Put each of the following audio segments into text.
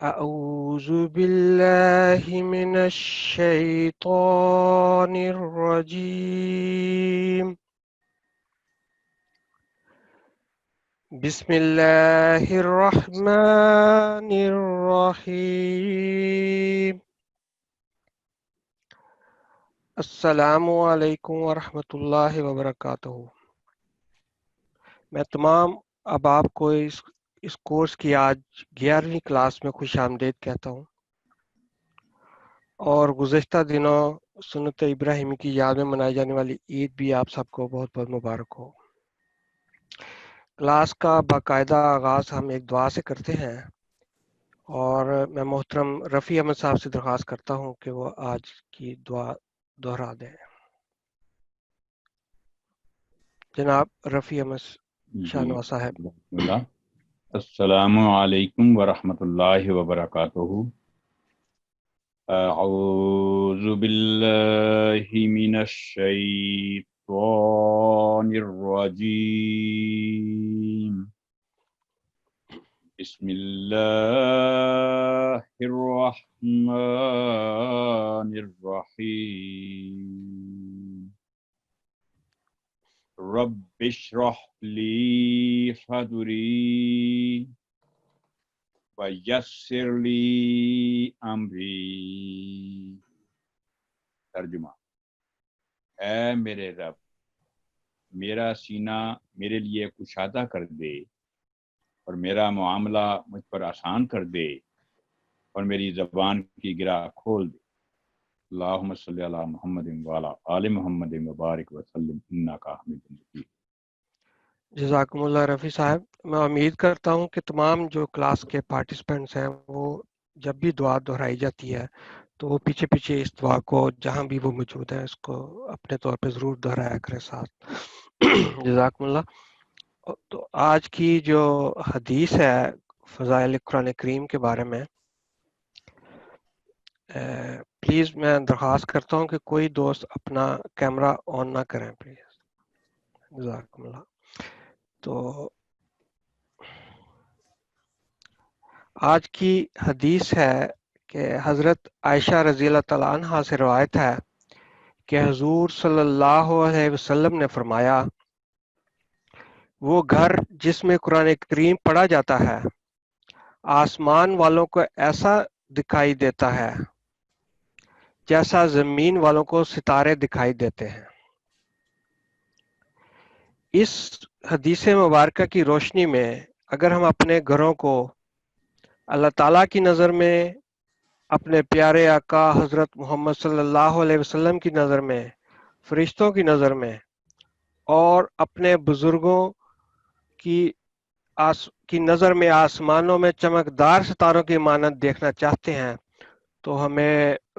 أعوذ بالله من الشيطان الرجيم. بسم الله الرحمن الرحيم. السلام علیکم ورحمۃ اللہ وبرکاتہ. میں تمام احباب کو اس کورس کی آج 11ویں کلاس میں خوش آمدید کہتا ہوں، اور گزشتہ دنوں سنت ابراہیمی کی یاد میں منائی جانے والی عید بھی آپ سب کو بہت بہت مبارک ہو۔ کلاس کا باقاعدہ آغاز ہم ایک دعا سے کرتے ہیں، اور میں محترم رفیع احمد صاحب سے درخواست کرتا ہوں کہ وہ آج کی دعا دہرا دیں۔ جناب رفیع احمد شاہ جی، نواز صاحب۔ بسم اللہ۔ السلام علیکم ورحمۃ اللہ وبرکاتہ۔ اعوذ باللہ من الشیطان الرجیم، بسم اللہ الرحمن الرحیم، رب اشرح لی صدری وَيَسِّرْ لِي أَمْرِي۔ ترجمہ: اے میرے رب، میرا سینہ میرے لیے کشادہ کر دے، اور میرا معاملہ مجھ پر آسان کر دے، اور میری زبان کی گرہ کھول دے۔ اللہم صلی علی محمد وعلی آل محمد وبارک وسلم انک حمید مجید۔ جزاکم اللہ رفیع صاحب۔ میں امید کرتا ہوں کہ تمام جو کلاس کے پارٹیسپینٹس ہیں وہ جب بھی دعا دہرائی جاتی ہے تو وہ پیچھے پیچھے اس دعا کو جہاں بھی وہ موجود ہیں اس کو اپنے طور پہ ضرور دہرایا کرے ساتھ۔ جزاکم اللہ۔ تو آج کی جو حدیث ہے فضائل قرآن کریم کے بارے میں، پلیز میں درخواست کرتا ہوں کہ کوئی دوست اپنا کیمرہ آن نہ کریں پلیز۔ جزاکم اللہ۔ تو آج کی حدیث ہے کہ حضرت عائشہ رضی اللہ تعالیٰ عنہ سے روایت ہے کہ حضور صلی اللہ علیہ وسلم نے فرمایا، وہ گھر جس میں قرآن کریم پڑھا جاتا ہے آسمان والوں کو ایسا دکھائی دیتا ہے جیسا زمین والوں کو ستارے دکھائی دیتے ہیں۔ اس حدیث مبارکہ کی روشنی میں اگر ہم اپنے گھروں کو اللہ تعالیٰ کی نظر میں، اپنے پیارے آقا حضرت محمد صلی اللہ علیہ وسلم کی نظر میں، فرشتوں کی نظر میں، اور اپنے بزرگوں کی نظر میں آسمانوں میں چمکدار ستاروں کی مانند دیکھنا چاہتے ہیں تو ہمیں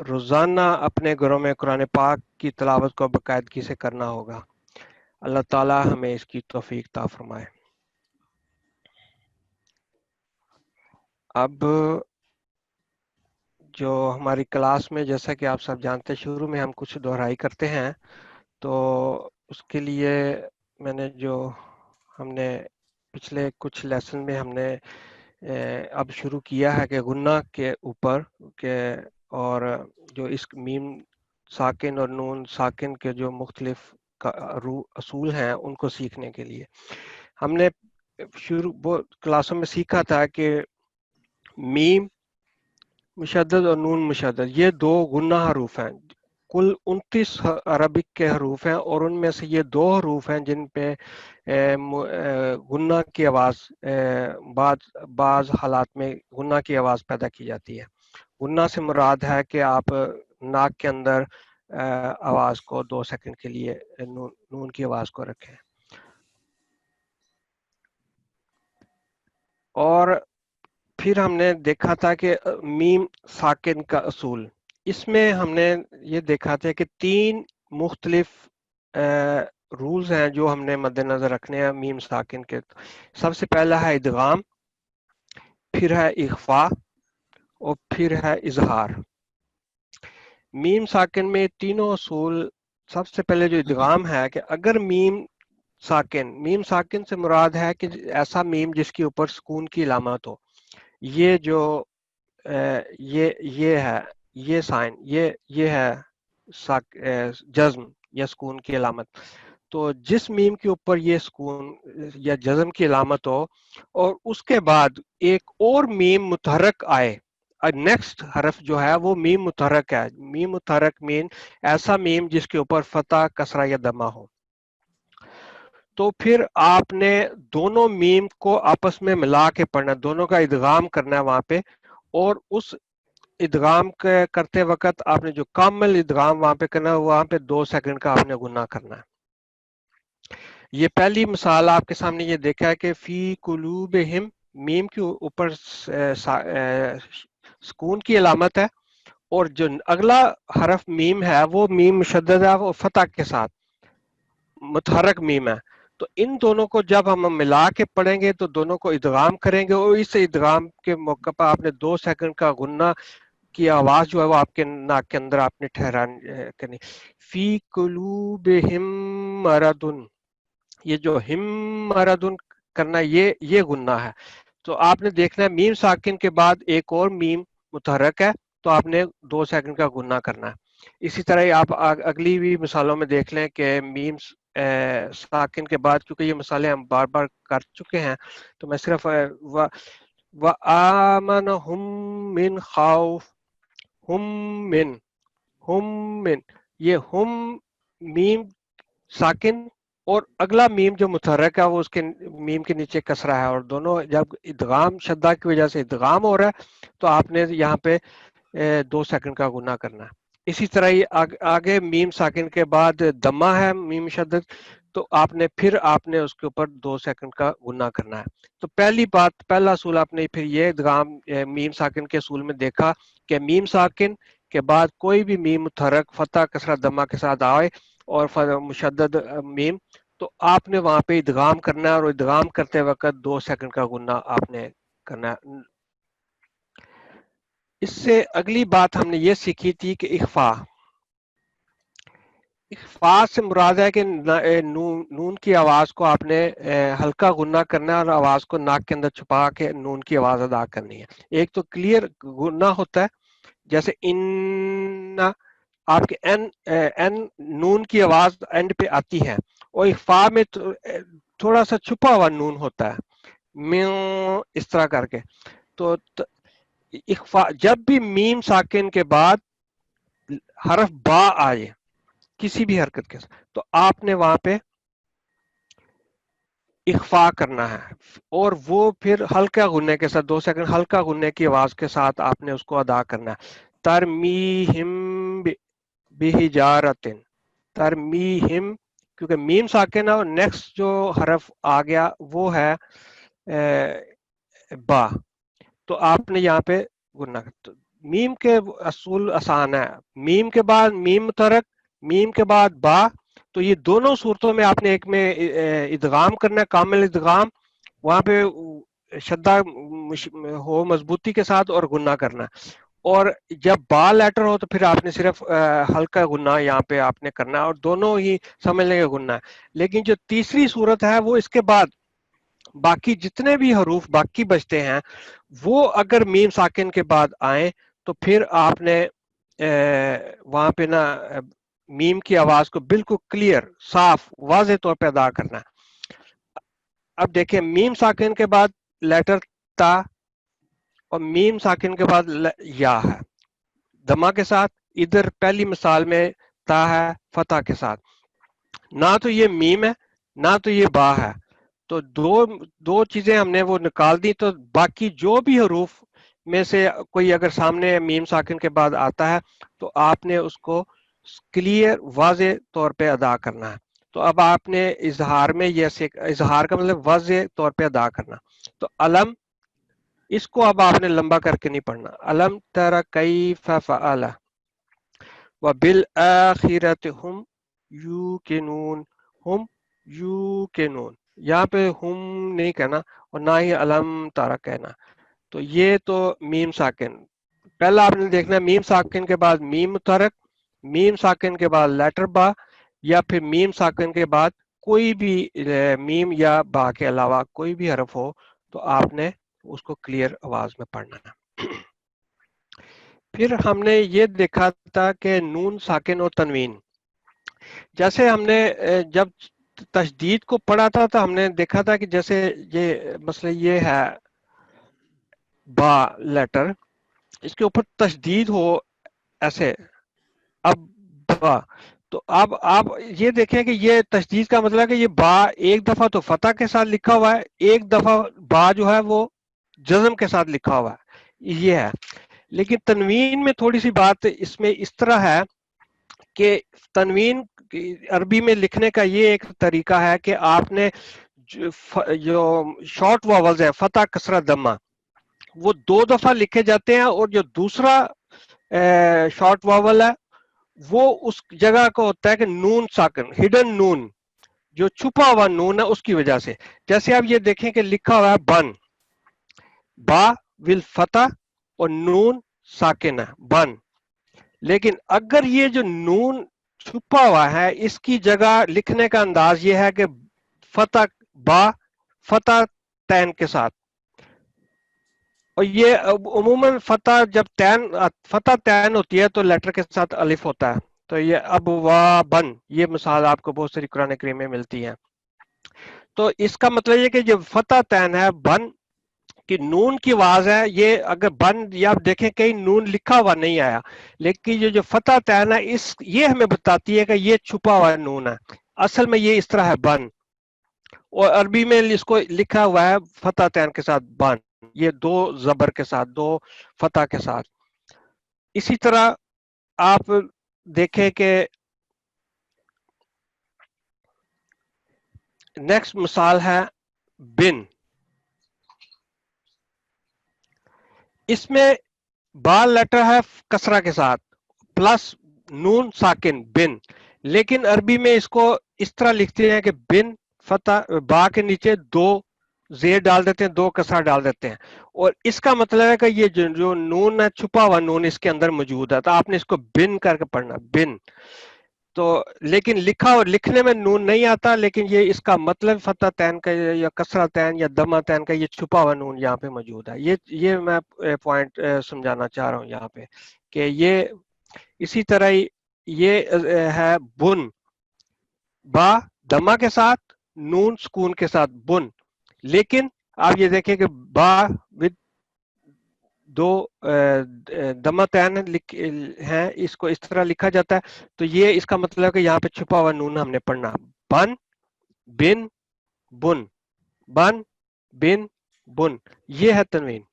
روزانہ اپنے گھروں میں قرآن پاک کی تلاوت کو باقاعدگی سے کرنا ہوگا۔ اللہ تعالیٰ ہمیں اس کی توفیق عطا فرمائے۔ اب جو ہماری کلاس میں، جیسا کہ آپ سب جانتے ہیں، شروع میں ہم کچھ دہرائی کرتے ہیں، تو اس کے لیے میں نے ہم نے پچھلے کچھ لیسن میں ہم نے اب شروع کیا ہے کہ غنہ کے اوپر اور جو اس میم ساکن اور نون ساکن کے جو مختلف اصول ہیں ان کو سیکھنے کے لیے ہم نے کلاسوں میں سیکھا تھا کہ میم مشدد اور نون مشدد یہ دو غنہ حروف ہیں۔ کل 29 عربک کے حروف ہیں، اور ان میں سے یہ دو حروف ہیں جن پہ غنہ کی آواز بعض حالات میں غنہ کی آواز پیدا کی جاتی ہے۔ غنہ سے مراد ہے کہ آپ ناک کے اندر آواز کو 2 سیکنڈ کے لیے نون کی آواز کو رکھیں۔ اور پھر ہم نے دیکھا تھا کہ میم ساکن کا اصول، اس میں ہم نے یہ دیکھا تھا کہ 3 مختلف رولز ہیں جو ہم نے مد نظر رکھنے ہیں میم ساکن کے۔ سب سے پہلا ہے ادغام، پھر ہے اخفاء، اور پھر ہے اظہار۔ میم ساکن میں تینوں اصول، سب سے پہلے جو ادغام ہے کہ اگر میم ساکن سے مراد ہے کہ ایسا میم جس کے اوپر سکون کی علامت ہو۔ یہ جو یہ ہے یہ سائن یہ ہے جزم یا سکون کی علامت. تو جس میم کے اوپر یہ سکون یا جزم کی علامت ہو اور اس کے بعد ایک اور میم متحرک آئے، نیکسٹ حرف جو ہے وہ میم متحرک ہے. میم متحرک مین ایسا میم جس کے اوپر فتح، کسرہ یا دمہ ہو، تو پھر آپ نے دونوں میم کو آپس میں ملا کے پڑھنا، دونوں کا ادغام کرنا ہے وہاں پہ. اور اس ادغام کرتے وقت آپ نے جو کامل ادغام وہاں پہ کرنا ہے، وہاں پہ 2 سیکنڈ کا آپ نے گناہ کرنا ہے. یہ پہلی مثال آپ کے سامنے یہ دیکھا ہے کہ فی قلوبہم، میم کے اوپر سکون کی علامت ہے، اور جو اگلا حرف میم ہے وہ میم مشدد ہے، وہ فتح کے ساتھ متحرک میم ہے. تو ان دونوں کو جب ہم ملا کے پڑھیں گے تو دونوں کو ادغام کریں گے، اور اس ادغام کے موقع پر آپ نے 2 سیکنڈ کا غنہ کی آواز جو ہے وہ آپ کے ناک کے اندر آپ نے ٹھہرانی کرنی. فی قلوبہم مرض، یہ جو ہم مردن کرنا یہ گناہ ہے. تو آپ نے دیکھنا ہے میم ساکن کے بعد ایک اور میم متحرک ہے، تو آپ نے 2 سیکنڈ کا گناہ کرنا ہے. اسی طرح آپ اگلی بھی مثالوں میں دیکھ لیں کہ میم ساکن کے بعد، کیونکہ یہ مثالیں ہم بار بار کر چکے ہیں تو میں صرف وَآمَنَهُم مِّن خَوْفٍ، ہم من یہ ہم میم ساکن اور اگلا میم جو متحرک ہے وہ اس کے میم کے نیچے کسرہ ہے، اور دونوں جب ادغام شدہ کی وجہ سے ادغام ہو رہا ہے تو آپ نے یہاں پہ 2 سیکنڈ کا گناہ کرنا ہے. اسی طرح یہ آگے میم ساکن کے بعد دمہ ہے میم شدت، تو آپ نے اس کے اوپر 2 سیکنڈ کا گناہ کرنا ہے. تو پہلا اصول آپ نے پھر یہ ادغام میم ساکن کے اصول میں دیکھا کہ میم ساکن کے بعد کوئی بھی میم متحرک فتح، کسرہ، دمہ کے ساتھ آئے اور مشدد میم، تو آپ نے وہاں پہ ادغام کرنا ہے، اور ادغام کرتے وقت 2 سیکنڈ کا گناہ آپ نے کرنا ہے. اس سے اگلی بات ہم نے یہ سیکھی تھی کہ اخفاء سے مراد ہے کہ نون کی آواز کو آپ نے ہلکا غنہ کرنا ہے اور آواز کو ناک کے اندر چھپا کے نون کی آواز ادا کرنی ہے. ایک تو کلیئر غنہ ہوتا ہے، جیسے ان آپ کے این نون کی آواز اینڈ پہ آتی ہے، اور اخفاء میں تھوڑا سا چھپا ہوا نون ہوتا ہے، میوں اس طرح کر کے. تو اخفاء جب بھی میم ساکن کے بعد حرف با آئے کسی بھی حرکت کے ساتھ، تو آپ نے وہاں پہ اخفاء کرنا ہے، اور وہ پھر ہلکا غننے کے ساتھ 2 سیکنڈ ہلکا غننے کی آواز کے ساتھ آپ نے اس کو ادا کرنا ہے. ترمیہم بحجارۃ، ترمیہم، کیونکہ میم ساکن ہے اور نیکسٹ جو حرف آ گیا وہ ہے با، تو آپ نے یہاں پہ گننا. میم کے اصول آسان ہے، میم کے بعد میم متحرک، میم کے بعد با، تو یہ دونوں صورتوں میں آپ نے ایک میں ادغام کرنا ہے، کامل ادغام، وہاں پہ شدہ ہو مضبوطی کے ساتھ اور گننا کرنا ہے. اور جب با لیٹر ہو تو پھر آپ نے صرف ہلکا گننا یہاں پہ آپ نے کرنا ہے، اور دونوں ہی سمجھ لیں گے گننا ہے. لیکن جو تیسری صورت ہے وہ اس کے بعد باقی جتنے بھی حروف باقی بچتے ہیں وہ اگر میم ساکن کے بعد آئیں تو پھر آپ نے وہاں پہ نا میم کی آواز کو بالکل کلیئر، صاف، واضح طور پہ ادا کرنا ہے. اب دیکھیں میم ساکن کے بعد لیٹر تا، اور میم ساکن کے بعد یا ہے دمہ کے ساتھ. ادھر پہلی مثال میں تا ہے فتح کے ساتھ. نہ تو یہ میم ہے نہ تو یہ با ہے، تو دو چیزیں ہم نے وہ نکال دی. تو باقی جو بھی حروف میں سے کوئی اگر سامنے میم ساکن کے بعد آتا ہے تو آپ نے اس کو کلیئر واضح طور پہ ادا کرنا ہے. تو اب آپ نے اظہار میں یہ اظہار کا مطلب واضح طور پہ ادا کرنا. تو علم، اس کو اب آپ نے لمبا کر کے نہیں پڑھنا. علم تر کیف فعل وبالآخرۃ ہم یوقنون، ہم یوقنون، یہاں پہ ہم نہیں کہنا اور نہ ہی علم تارا کہنا. تو یہ تو میم ساکن پہلا آپ نے دیکھنا ہے، میم ساکن کے بعد میم متحرک، میم ساکن کے بعد لیٹر با، یا پھر میم ساکن کے بعد کوئی بھی میم یا با کے علاوہ کوئی بھی حرف ہو تو آپ نے اس کو کلیئر آواز میں پڑھنا ہے. फिर हमने ये देखा था कि नून साकिन और तनवीन, जैसे हमने जब तशदीद को पढ़ा था तो हमने देखा था कि जैसे ये मसले ये है बा लेटर, इसके ऊपर तशदीद हो ऐसे, अब बा, तो अब आप ये देखें कि ये तशदीद का मतलब है कि ये बा एक दफा तो फतह के साथ लिखा हुआ है, एक दफा बा जो है वो जज्म के साथ लिखा हुआ है, ये है। लेकिन तनवीन में थोड़ी सी बात इसमें इस तरह है कि तनवीन अरबी में लिखने का ये एक तरीका है कि आपने जो शॉर्ट वॉवल्स है फतह कसरा दम्मा, वो दो दफा लिखे जाते हैं, और जो दूसरा शॉर्ट वॉवल है वो उस जगह को होता है कि नून साकिन, हिडन नून, जो छुपा हुआ नून है उसकी वजह से। जैसे आप ये देखें कि लिखा हुआ है बन, बा विल फतह और नून साकिन है बन, लेकिन अगर ये जो नून छुपा हुआ है इसकी जगह लिखने का अंदाज ये है कि फतह बा फतह तैन के साथ, और ये उमूमन फतह जब तैन फतह तैन होती है तो लेटर के साथ अलिफ होता है। तो ये अब वाह बन, ये मिसाल आपको बहुत सारी कुरान करीम में मिलती है। तो इसका मतलब ये कि जब फतह तैन है बन कि नून की आवाज है, ये अगर बन या आप देखें कहीं नून लिखा हुआ नहीं आया, लेकिन ये जो फतह तैन है इस ये हमें बताती है कि ये छुपा हुआ नून है, असल में ये इस तरह है बन, और अरबी में इसको लिखा हुआ है फतह तैन के साथ बन, ये दो जबर के साथ, दो फतह के साथ। इसी तरह आप देखें कि नेक्स्ट मिसाल है बिन, इसमें बाल लेटर है कसरा के साथ प्लस नून साकिन बिन, लेकिन अरबी में इसको इस तरह लिखते हैं कि बिन फतह बा के नीचे दो जेर डाल देते हैं, दो कसरा डाल देते हैं, और इसका मतलब है कि ये जो नून है छुपा हुआ नून इसके अंदर मौजूद है, तो आपने इसको बिन करके पढ़ना बिन। तो लेकिन लिखा और लिखने में नून नहीं आता, लेकिन ये इसका मतलब फतह तैन का या कसरा तैन या दमा तैन का ये छुपा हुआ नून यहाँ पे मौजूद है। ये मैं पॉइंट समझाना चाह रहा हूँ यहाँ पे कि ये इसी तरह ही ये है बुन, बा दमा के साथ, नून सुकून के साथ बुन, लेकिन आप ये देखें कि बा विद दो दमा तैन है, इसको इस तरह लिखा जाता है, तो ये इसका मतलब है कि यहाँ पे छुपा हुआ नून हमने पढ़ना बन बिन बुन, बन बिन बुन, ये है तनवीन।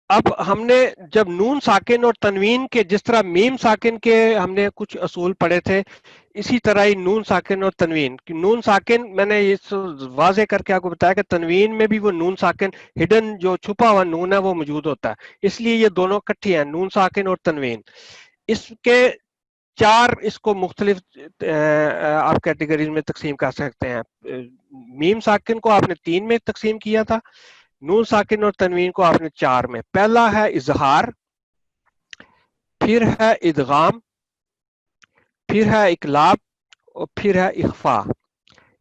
अब हमने जब नून साकिन और तनवीन के, जिस तरह मीम साकिन के हमने कुछ असूल पढ़े थे, इसी तरह ही नून साकिन और तनवीन, नून साकिन मैंने इस वाजे करके आपको बताया कि तनवीन में भी वो नून साकिन हिडन जो छुपा हुआ नून है वो मौजूद होता है, इसलिए ये दोनों इकट्ठे हैं नून साकिन और तनवीन। इसके चार इसको मुख्तलिफ आप कैटेगरीज में तकसीम कर सकते हैं। मीम साकिन को आपने तीन में तकसीम किया था, नून साकिन और तनवीन को आपने चार में। पहला है इजहार, फिर है इदगाम, फिर है इकलाब, और फिर है इख्फा।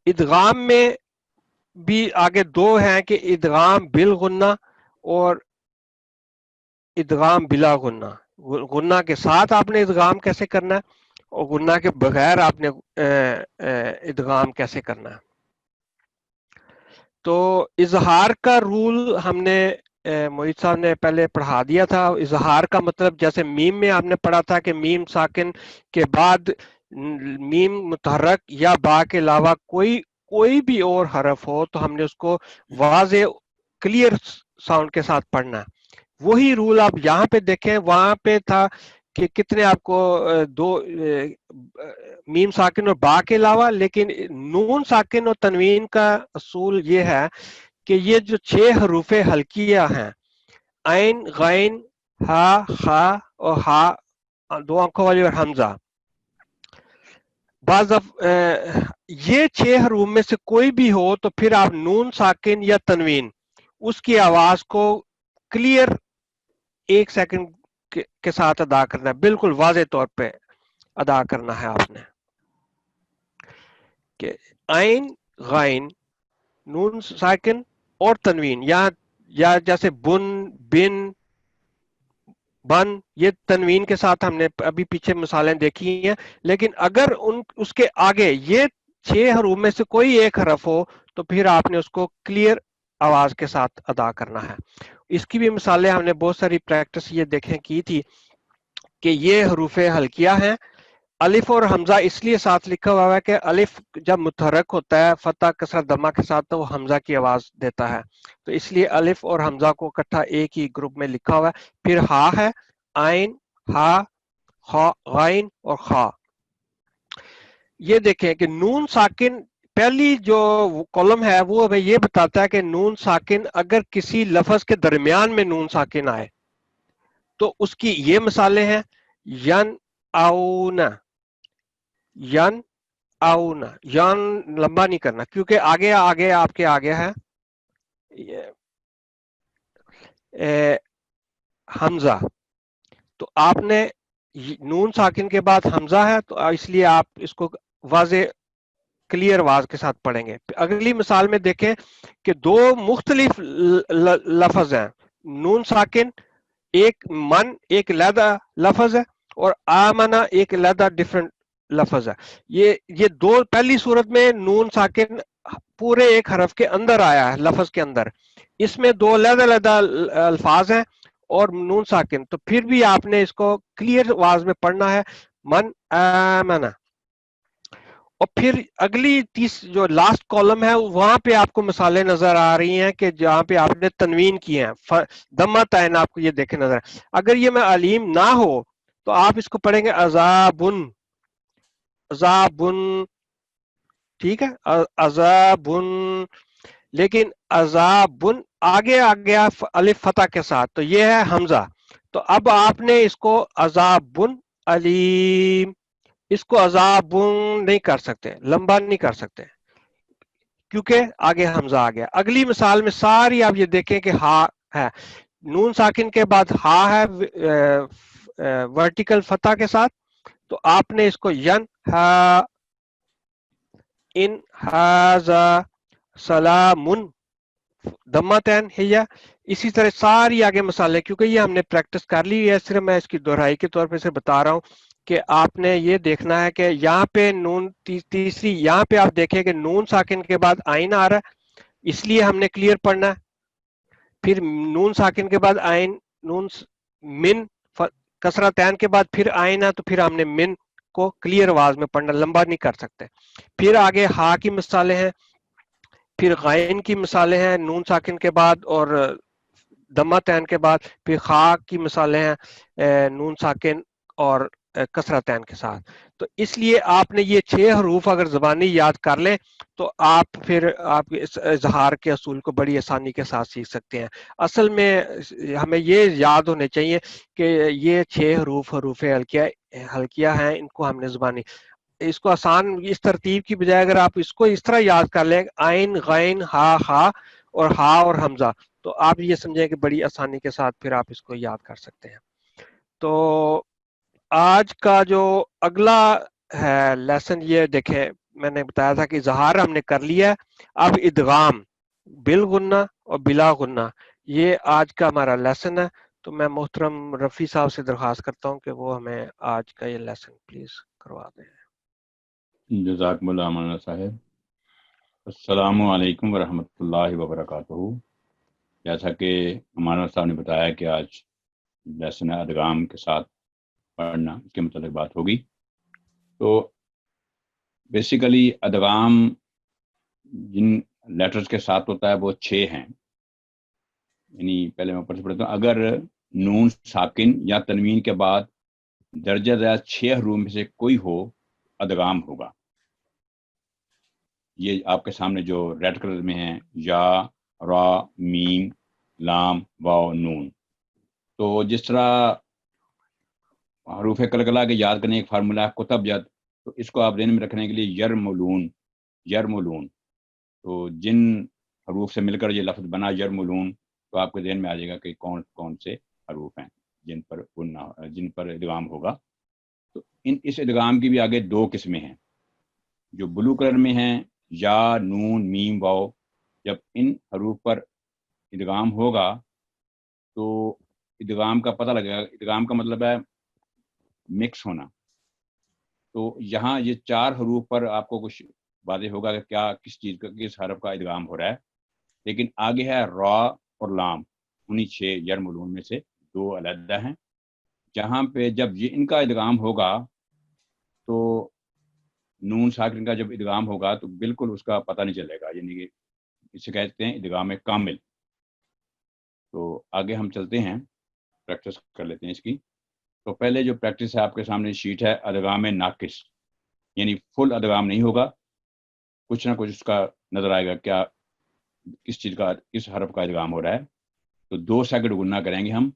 इदगाम में भी आगे दो हैं कि इदगाम बिल गुन्ना और इदगाम बिला गुन्ना। गुन्ना के साथ आपने इदगाम कैसे करना है और गुन्ना के बगैर आपने इदगाम कैसे करना है। तो इजहार का रूल हमने मोहित साहब ने पहले पढ़ा दिया था। इजहार का मतलब जैसे मीम में आपने पढ़ा था कि मीम साकिन के बाद मीम मुतहरक या बा के अलावा कोई कोई भी और हरफ हो तो हमने उसको वाजे क्लियर साउंड के साथ पढ़ना है। वही रूल आप यहाँ पे देखें, वहां पे था कि कितने आपको दो मीम साकिन और बा के अलावा, लेकिन नून साकिन और तनवीन का असूल ये है कि ये जो छह हरूफे हल्कियां हैं, ऐन गैन हा खा और हा, दो आंखों वाली और हमजा, ये छह हरूफ में से कोई भी हो तो फिर आप नून साकिन या तनवीन उसकी आवाज को क्लियर एक सेकंड के साथ अदा करना है, बिल्कुल वाजे तौर पे अदा करना है आपने कि ऐन गैन नून साकिन और तनवीन, या जैसे बुन बिन बन, ये तनवीन के साथ हमने अभी पीछे मिसालें देखी हैं। लेकिन अगर उसके आगे ये 6 हरूफ में से कोई एक हरफ हो तो फिर आपने उसको क्लियर आवाज के साथ अदा करना है। इसकी भी मिसालें हमने बहुत सारी प्रैक्टिस ये देखें की थी कि ये हरूफे हल्किया हैं। अलिफ और हमजा इसलिए साथ लिखा हुआ है कि अलिफ जब मुतहरक होता है फतह कसरत दमा के साथ तो वो हमजा की आवाज देता है, तो इसलिए अलिफ और हमजा को इकट्ठा एक ही ग्रुप में लिखा हुआ है। फिर हा है, आइन, हा, खा, गाइन और खा। ये देखें कि नून साकिन पहली जो कॉलम है वो हमें ये बताता है कि नून साकिन अगर किसी लफ्ज के दरमियान में नून साकिन आए तो उसकी ये मिसालें हैं। यन आउना, यन आउना, यन लंबा नहीं करना क्योंकि आगे आगे आपके आगे है ये, ए, हमजा। तो आपने नून साकिन के बाद हमजा है तो इसलिए आप इसको वाजे क्लियर आवाज के साथ पढ़ेंगे। अगली मिसाल में देखें कि दो मुख्तलिफ लफ्ज हैं, नून साकिन, एक मन एक लहदा लफ्ज है और आमना एक लहदा डिफरेंट लफ्ज है। ये दो, पहली सूरत में नून साकिन पूरे एक हरफ के अंदर आया है लफ्ज के अंदर, इसमें दो लहदा लहदा अल्फाज हैं और नून साकिन, तो फिर भी आपने इसको क्लियर आवाज में पढ़ना है, मन आमना। और फिर अगली जो लास्ट कॉलम है वहां पे आपको मिसालें नजर आ रही हैं कि जहां पे आपने तनवीन किए हैं, दम्मा तैन आपको ये देखे नजर। अगर ये मैं अलीम ना हो तो आप इसको पढ़ेंगे अजाबुन, अजाबुन, ठीक है, अजाबुन। लेकिन अजाबुन आगे आ गया अलिफ फतह के साथ तो ये है हमजा, तो अब आपने इसको अजाबुन अलीम, इसको अजाबुन नहीं कर सकते, लंबा नहीं कर सकते क्योंकि आगे हमजा आ गया। अगली मिसाल में सारी आप ये देखें कि हा है, नून साकिन के बाद हा है वर्टिकल फतह के साथ, तो आपने इसको यन हा, इन हाजा, सलामुन, दम्मातैन हिया। इसी तरह सारी आगे मिसालें, क्योंकि ये हमने प्रैक्टिस कर ली है, सिर्फ मैं इसकी दोहराई के तौर पे से बता रहा हूँ कि आपने ये देखना है कि यहाँ पे नून तीसरी, यहाँ पे आप देखें कि नून साकिन के बाद आइन आ रहा है, इसलिए हमने क्लियर पढ़ना है। फिर नून साकिन के बाद आइन, नून मिन, कसरा तैन के बाद फिर आइन है तो फिर हमने मिन को क्लियर आवाज में पढ़ना, लंबा नहीं कर सकते। फिर आगे हा की मिसालें हैं, फिर गायन की मिसालें हैं नून साकिन के बाद और दम्मा तैन के बाद, फिर खा की मिसालें हैं नून साकिन और कसरा तैन के साथ। तो इसलिए आपने ये 6 हरूफ अगर जबानी याद कर लें तो आप फिर आप इस इजहार के असूल को बड़ी आसानी के साथ सीख सकते हैं। असल में हमें ये याद होने चाहिए कि ये 6 हरूफ हरूफ हल्किया हल्किया हैं, इनको हमने जबानी, इसको आसान इस तरतीब की बजाय अगर आप इसको इस तरह याद कर लें, आइन गैन हा हा और हा और हमजा, तो आप ये समझें कि बड़ी आसानी के साथ फिर आप इसको याद कर सकते हैं। तो आज का जो अगला है लेसन ये देखें, मैंने बताया था कि इजहार हमने कर लिया है, अब इदगाम बिल गुन्ना और बिला गुन्ना, ये आज का हमारा लेसन है। तो मैं मोहतरम रफी साहब से दरख्वास्त करता हूं कि वो हमें आज का ये लेसन प्लीज करवा दें। जज़ाकमुल्लाह मौलाना साहब। अस्सलामु अलैकुम वरहमतुल्लाहि वबरकातुहू। जैसा कि मौलाना साहब ने बताया कि आज लेसन अदगाम के साथ पढ़ना, इसके मतलब बात होगी। तो बेसिकली अदगाम जिन लेटर्स के साथ होता है वो 6 हैं। यानी पहले मैं ऊपर से पढ़ता हूँ। अगर नून साकिन या तनवीन के बाद दर्जा ज़ैद 6 हरूफ में से कोई हो, अदगाम होगा। ये आपके सामने जो रेड कलर में है, या, रा, मीम, लाम, वाव, नून। तो जिस तरह हरूफ कलकला के याद करने एक फार्मूला है कुतब यद, तो इसको आप ज़हन में रखने के लिए यरमुलून, यरमुलून, तो जिन हरूफ से मिलकर ये लफ्ज़ बना यरमुलून, तो आपके ज़हन में आ जाएगा कि कौन कौन से हरूफ हैं जिन पर इदगाम होगा। तो इस इदगाम की भी आगे 2 किस्में हैं। जो ब्लू कलर में हैं, या, नून, मीम, वाव, जब इन हरूफ पर इदगाम होगा तो ادغام کا پتہ لگے گا. ادغام کا مطلب ہے مکس ہونا. تو یہاں یہ 4 حروف پر آپ کو کچھ واضح ہوگا کہ کیا کس چیز کا کس حرف کا ادغام ہو رہا ہے. لیکن آگے ہے را اور لام، انہیں 6 یرملون میں سے 2 علیحدہ ہیں. جہاں پہ جب یہ ان کا ادغام ہوگا تو نون ساکن کا جب ادغام ہوگا تو بالکل اس کا پتہ نہیں چلے گا، یعنی کہ اسے کہتے ہیں ادغام کامل. تو آگے ہم چلتے ہیں، پریکٹس کر لیتے ہیں اس کی. تو پہلے جو پریکٹس ہے آپ کے سامنے شیٹ ہے ادغام ناقص، یعنی فل ادغام نہیں ہوگا، کچھ نہ کچھ اس کا نظر آئے گا کیا کس چیز کا کس حرف کا ادغام ہو رہا ہے. تو 2 سیکنڈ گننا کریں گے ہم.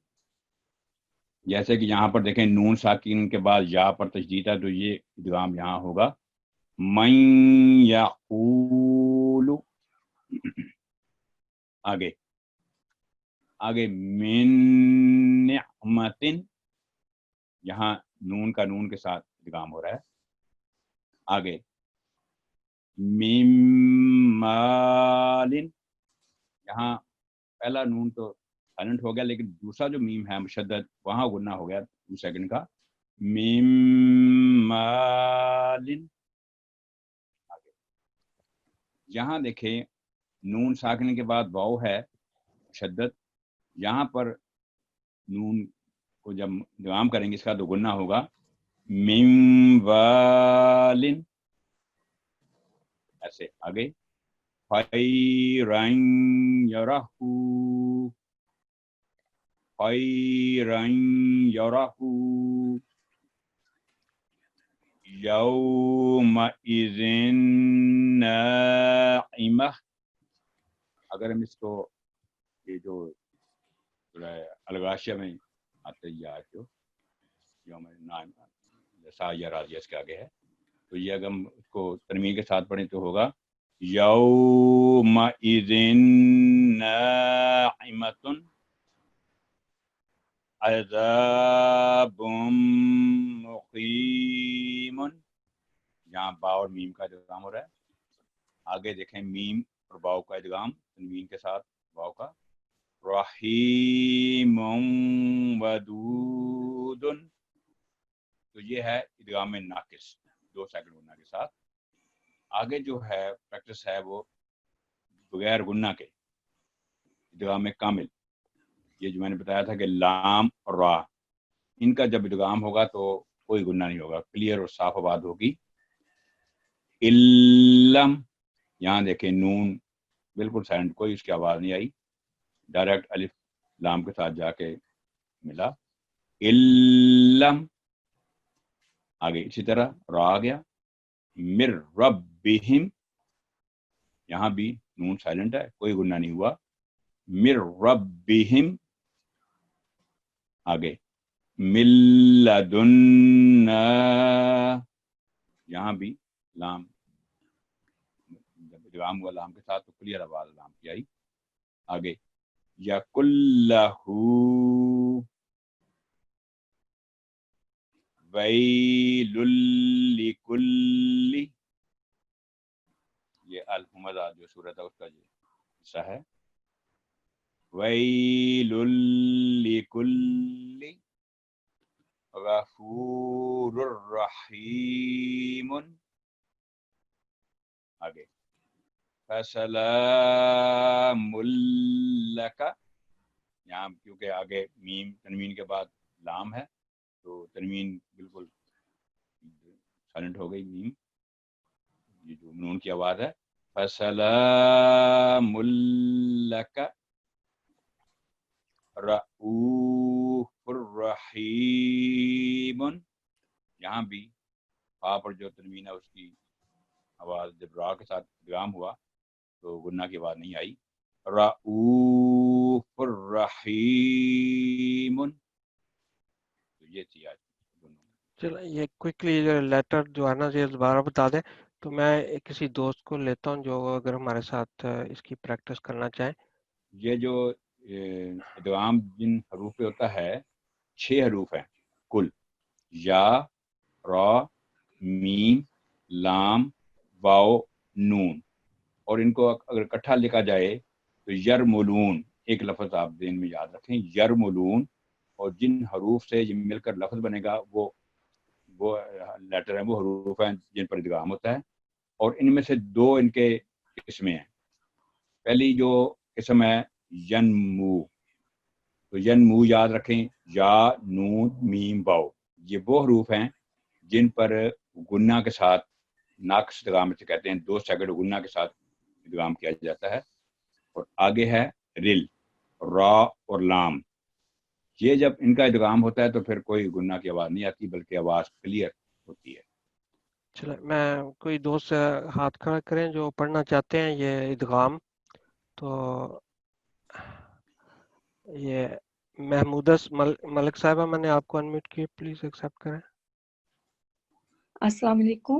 جیسے کہ یہاں پر دیکھیں نون ساکن کے بعد یا پر تشدید ہے تو یہ ادغام یہاں ہوگا من یقول. آگے آگے من نعمت، یہاں نون کا نون کے ساتھ ادغام ہو رہا ہے. آگے من مال، یہاں پہلا نون تو سائلنٹ ہو گیا لیکن دوسرا جو میم ہے مشدد وہاں گنا ہو گیا 2 سیکنڈ کا. من مال. آگے یہاں دیکھیں نون ساکن کے بعد واو ہے مشدد، یہاں پر نون کو جب ادغام کریں گے اس کا تو گنا ہوگا من وال. ایسے آگے خیرن یرہ، خیرن یرہ یومئذ ناعمہ. اگر ہم اس کو یہ جو الغاشیہ میں آتے ہیں جو یوم ناعمہ جیسا یا راضیہ اس کے آگے ہے، تو یہ اگر ہم اس کو تنوین کے ساتھ پڑھیں تو ہوگا یومئذ ناعمۃ عذاب مقیم. یہاں با اور میم کا ادغام ہو رہا ہے. آگے دیکھیں میم اور باؤ کا ادغام تنوین کے ساتھ باؤ کا رحیم ودود. تو یہ ہے ادغام ناقص 2 سیکنڈ گنا کے ساتھ. آگے جو ہے پریکٹس ہے وہ بغیر گنا کے ادغام کامل. یہ جو میں نے بتایا تھا کہ لام اور را ان کا جب ادغام ہوگا تو کوئی گنا نہیں ہوگا، کلیئر اور صاف آواز ہوگی. علم، یہاں دیکھیں نون بالکل سائلنٹ، کوئی اس کی آواز نہیں آئی، ڈائریکٹ الف لام کے ساتھ جا کے ملا. علم. آگے اسی طرح را آ گیا. مر ربہم، یہاں بھی نون سائلنٹ ہے، کوئی گنہ نہیں ہوا. مر ربہم. آگے من لدنا، یہاں بھی لام جب ادغام ہوا لام کے ساتھ تو کلیئر آواز لام کی آئی. آگے یقلہ ویل لکل، یہ الحمزہ جو صورت ہے اس کا یہ حصہ ہے. ویل لکل غفور الرحیم. آگے فسلام لک، یہاں کیونکہ آگے میم تنوین کے بعد لام ہے تو تنوین بالکل سائلنٹ ہو گئی. میم یہ جو نون کی آواز ہے فسلام لک رؤوف الرحیم. یہاں بھی فا پر جو تنوین ہے اس کی آواز جب را کے ساتھ ادغام ہوا تو گنہ کی آواز نہیں آئی. رؤوف الرحیم. تو یہ تھی آج. چلو یہ کوئکلی لیٹر جو ہے نا یہ دوبارہ بتا دیں تو میں کسی دوست کو لیتا ہوں جو اگر ہمارے ساتھ اس کی پریکٹس کرنا چاہیں. یہ جو ادغام جن حروف پہ ہوتا ہے 6 حروف ہیں کل، یا را میم لام واو نون، اور ان کو اگر اکٹھا لکھا جائے تو یرملون، ایک لفظ آپ ذہن میں یاد رکھیں یرملون. اور جن حروف سے یہ مل کر لفظ بنے گا وہ لیٹر ہیں، وہ حروف ہیں جن پر ادغام ہوتا ہے. اور ان میں سے دو ان کے قسمیں ہیں. پہلی جو قسم ہے ینمو، تو ینمو یاد رکھیں، یا نون میم واو، یہ وہ حروف ہیں جن پر گنہ کے ساتھ ناقص ادغام سے کہتے ہیں، 2 سیکنڈ گنہ کے ساتھ ادغام کیا جاتا ہے. اور آگے ہے رل، را اور لام. یہ جب ان کا ادغام ہوتا ہے تو پھر کوئی گنہ کی آواز نہیں آتی بلکہ آواز کلیئر ہوتی ہے. چلے میں کوئی دوست ہاتھ کھڑا کریں جو پڑھنا چاہتے ہیں یہ ادغام. تو یہ محمودہ ملک صاحبہ، میں نے آپ کو انمیوٹ کی، پلیز ایکسیپٹ کریں. السلام علیکم.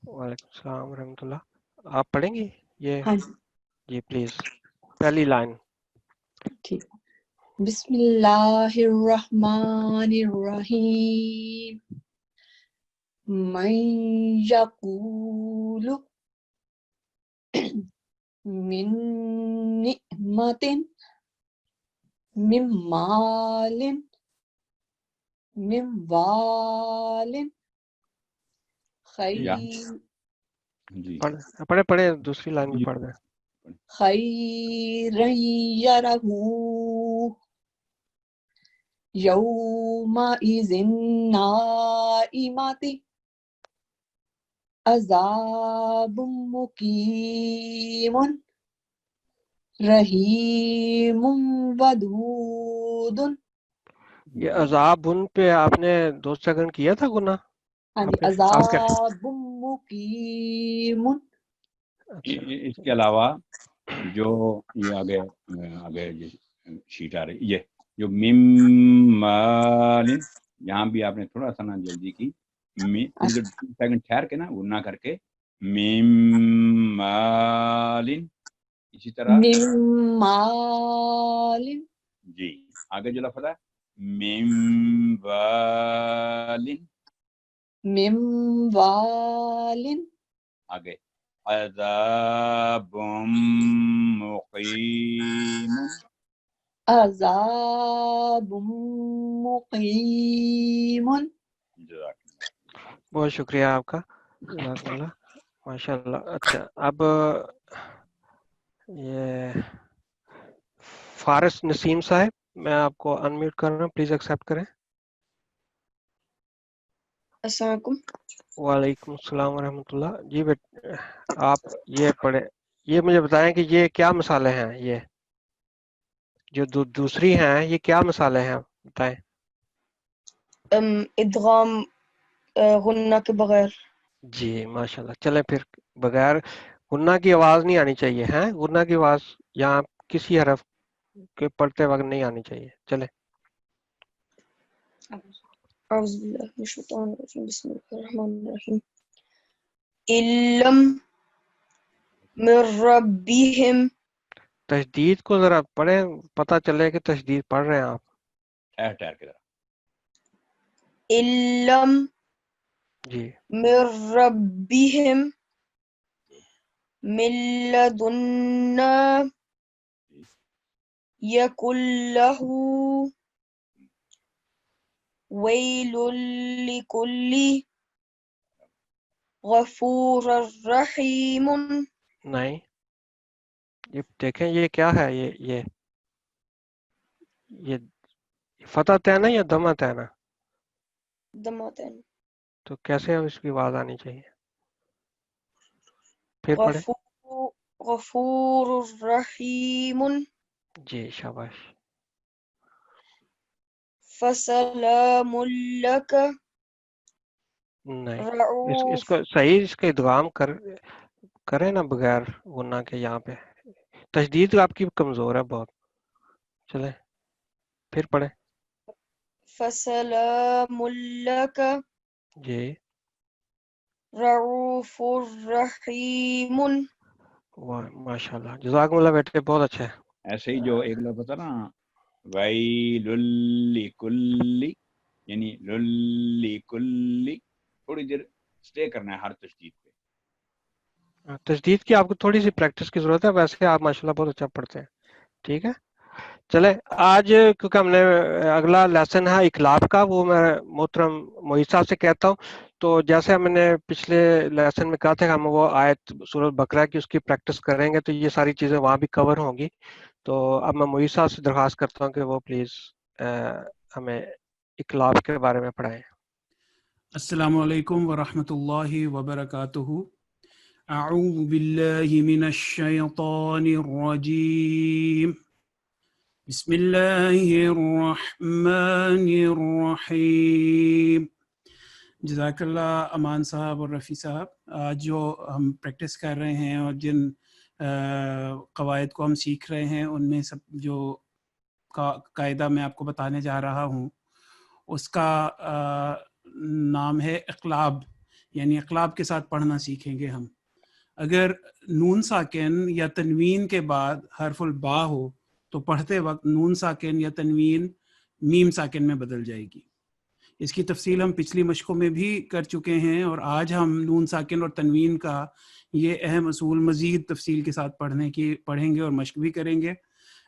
وعلیکم السلام ورحمۃ اللہ. آپ پڑھیں گی یہ؟ ہاں جی جی پلیز، پہلی لائن. ٹھیک. بسم اللہ الرحمن الرحیم. من یقول من نعمت من مال من وال یا خیر جی پڑھے دوسری لائن بھی پڑھ دیں. خیرا یرہ یومئذ نائمۃ عذاب مقیم رحیم ودود. یہ عذاب ان پہ آپ نے 2 سیکنڈ کیا تھا گناہ؟ ہاں جی، آپ کے عذاب مقیم. اچھا اس کے علاوہ جو یہ آگے شیٹ آ رہی، یہ جو ممالن، یہاں بھی آپ نے تھوڑا سا نا جلدی کی، سیکنڈ ٹھہر کے نا گنہ کر کے ممالن. اسی طرح من مال جی آگے جو لفظ ہے مموالن، من وال آگے عذاب مقیم. عذاب مقیم. جزاک اللہ. بہت شکریہ آپ کا، جزاک اللہ، ماشاء اللہ. اچھا اب یہ فارس نسیم صاحب، میں آپ کو انمیوٹ کر رہا ہوں، پلیز ایکسیپٹ کریں. السلام علیکم. وعلیکم السلام ورحمۃ اللہ. جی آپ یہ پڑھیں، یہ مجھے بتائیں کہ یہ کیا مثالیں ہیں، یہ جو دوسری ہیں یہ کیا مثالیں ہیں، بتائیں. ادغام غنہ کے بغیر. جی ماشاء اللہ. چلیں پھر، بغیر غنہ کی آواز نہیں آنی چاہیے، ہیں غنہ کی آواز یہاں کسی حرف کے پڑھتے وقت نہیں آنی چاہیے. چلیں. اعوذ باللہ من الشیطان الرجیم، بسم اللہ الرحمن الرحیم. علم من ربہم. تشدید کو ذرا پڑھیں، پتہ چلے کہ تشدید پڑھ رہے ہیں آپ. ٹھہر کے ذرا. علم جی من ربہم من لدنا یکن لہ ویل لکل غفور الرحیم. نہیں، یہ دیکھیں یہ کیا ہے، یہ فتح تینا یا دمہ تینا، دماتین. تو کیسے اس کی آواز آنی چاہیے؟ پھر پڑھیں. غفور الرحیم. جی شاباش. فسلام لک نہیں، اس رعوف. کو صحیح، اس کا ادغام کریں نا بغیر غنہ کے. یہاں پہ تشدید آپ کی کمزور ہے بہت. چلیں پھر پڑھیں. فسلام لک جی رعوف الرحیم. ماشاء اللہ، جزاکم اللہ بیٹے، بہت اچھا ہے. ایسے ہی جو ایک لفظ ہے نا ویل لکل، یعنی لکل، تھوڑی دیر سٹے کرنا ہے ہر تشدید پہ. تشدید کی آپ کو تھوڑی سی پریکٹس کی ضرورت ہے، ویسے آپ ماشاءاللہ بہت اچھا پڑھتے ہیں. ٹھیک ہے، चले आज क्योंकि हमने अगला लेसन है इकलाब का, वो मैं मोहतरम मोहित साहब से कहता हूँ। तो जैसे हमने पिछले लेसन में कहा था कि हम वो आयत सूरत बकरा की उसकी प्रैक्टिस करेंगे, तो ये सारी चीज़ें वहाँ भी कवर होंगी। तो अब मैं मोहित साहब से दरख्वास्त करता हूँ कि वो प्लीज़ हमें इकलाब के बारे में पढ़ाएं। अस्सलामु अलैकुम व रहमतुल्लाहि व बरकातुहू। अऊज़ु बिल्लाहि मिनश शैतानिर रजीम। बिस्मिल्लाहिर रहमानिर रहीम। जज़ाकल्लाह अमान साहब और रफ़ी साहब। आज जो हम प्रैक्टिस कर रहे हैं और जिन क़वायद को हम सीख रहे हैं, उनमें सब जो कायदा मैं आपको बताने जा रहा हूँ उसका नाम है इक़लाब, यानी इक़लाब के साथ पढ़ना सीखेंगे हम। अगर नून साकिन या तनवीन के बाद हरफुल बा हो तो पढ़ते वक्त नून साकिन या तनवीन मीम साकिन में बदल जाएगी। इसकी तफसील हम पिछली मशकों में भी कर चुके हैं और आज हम नून साकिन और तनवीन का ये अहम असूल मज़ीद तफसील के साथ पढ़ेंगे और मशक भी करेंगे।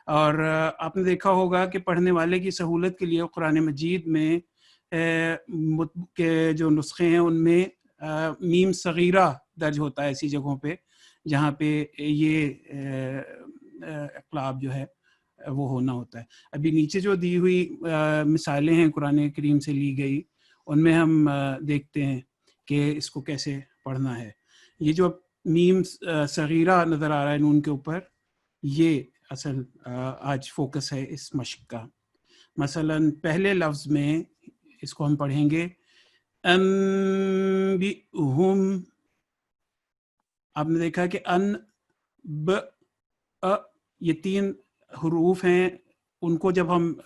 और आपने देखा होगा कि पढ़ने वाले की सहूलत के लिए कुरान मजीद में के जो नुस्खे हैं उनमें मीम सगीरा दर्ज होता है ऐसी जगहों पे जहाँ पे ये इक़लाब जो है वो होना होता है। अभी नीचे जो दी हुई मिसालें हैं कुरान करीम से ली गई, उनमें हम देखते हैं कि इसको कैसे पढ़ना है। ये जो मीम सगीरा नज़र आ रहा है नून के ऊपर, ये असल आज फोकस है इस मश्क का। मसलन पहले लफ्ज़ में इसको हम पढ़ेंगे अम्बिहुम। आपने देखा कि अन ब अ ये तीन हरूफ हैं, उनको जब हम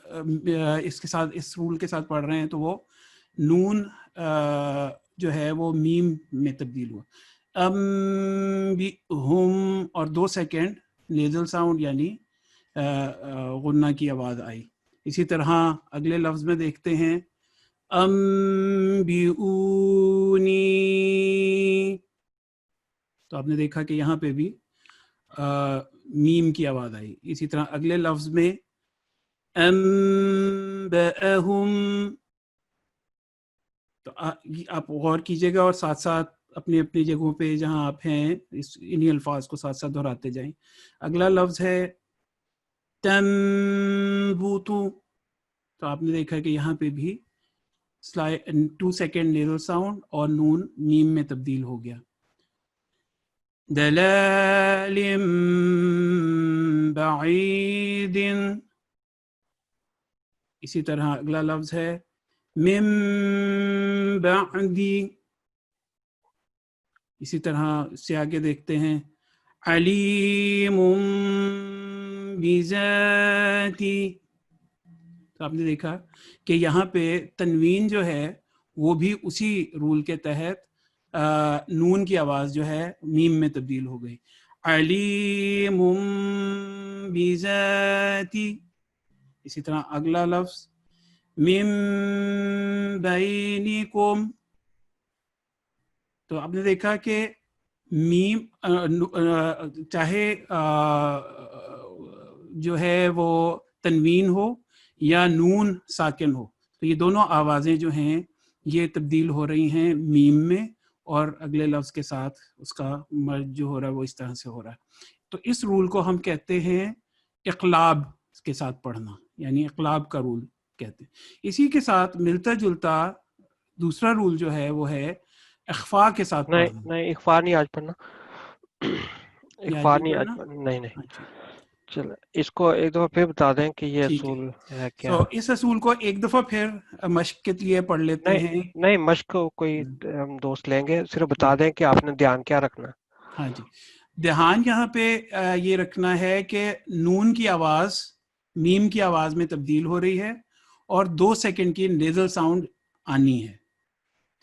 इसके साथ इस रूल के साथ पढ़ रहे हैं तो वो नून जो है वो मीम में तब्दील हुआ। अम्बिहुम और 2 सेकेंड नेज़ल साउंड यानी गुन्ना की आवाज़ आई। इसी तरह अगले लफ्ज़ में देखते हैं अम्बिऊनी, तो आपने देखा कि यहाँ पे भी मीम की आवाज़ आई। इसी तरह अगले लफ्ज़ में अम्बअहुम, तो आप गौर कीजिएगा और साथ साथ अपनी अपनी जगहों पे जहाँ आप हैं इन्हीं अल्फाज को साथ साथ दोहराते जाएं। अगला लफ्ज़ है तंबुतु, तो आपने देखा कि यहाँ पे भी 2 सेकेंड नेज़ल साउंड और नून मीम में तब्दील हो गया। दलालिम बईदिन, इसी तरह अगला लफ्ज़ है मिम बअदी। इसी तरह से आगे देखते हैं अलीमुम बिज़ाती, तो आपने देखा कि यहाँ पे तनवीन जो है वो भी उसी रूल के तहत नून की आवाज़ जो है मीम में तब्दील हो गई। अलीमुम बिज़ाती। इसी तरह अगला लफ्ज़ मिम बैनिकुम, तो आपने देखा कि मीम चाहे जो है वो तनवीन हो या नून साकिन हो, तो ये दोनों आवाज़ें जो हैं ये तब्दील हो रही हैं मीम में और अगले लफ्ज़ के साथ उसका मर्ज जो हो रहा है वो इस तरह से हो रहा है। तो इस रूल को हम कहते हैं इक़लाब के साथ पढ़ना, यानी इक़लाब का रूल कहते हैं। इसी के साथ मिलता जुलता दूसरा रूल जो है वो है इख्फा के साथ पढ़ना। नहीं इख्फा नहीं आज पढ़ना, इख्फा नहीं आज पढ़ना? नहीं। अच्छा, चलो इसको एक दफ़ा फिर बता दें कि ये ठीक है। असूल है क्या। तो इस असूल को एक दफ़ा फिर मश्क के लिए पढ़ लेते हैं। नहीं मश्क कोई हम दोस्त लेंगे, सिर्फ बता दें कि आपने ध्यान क्या रखना। हाँ जी, ध्यान यहाँ पे ये रखना है कि नून की आवाज़ मीम की आवाज़ में तब्दील हो रही है और 2 सेकंड की नेज़ल साउंड आनी है।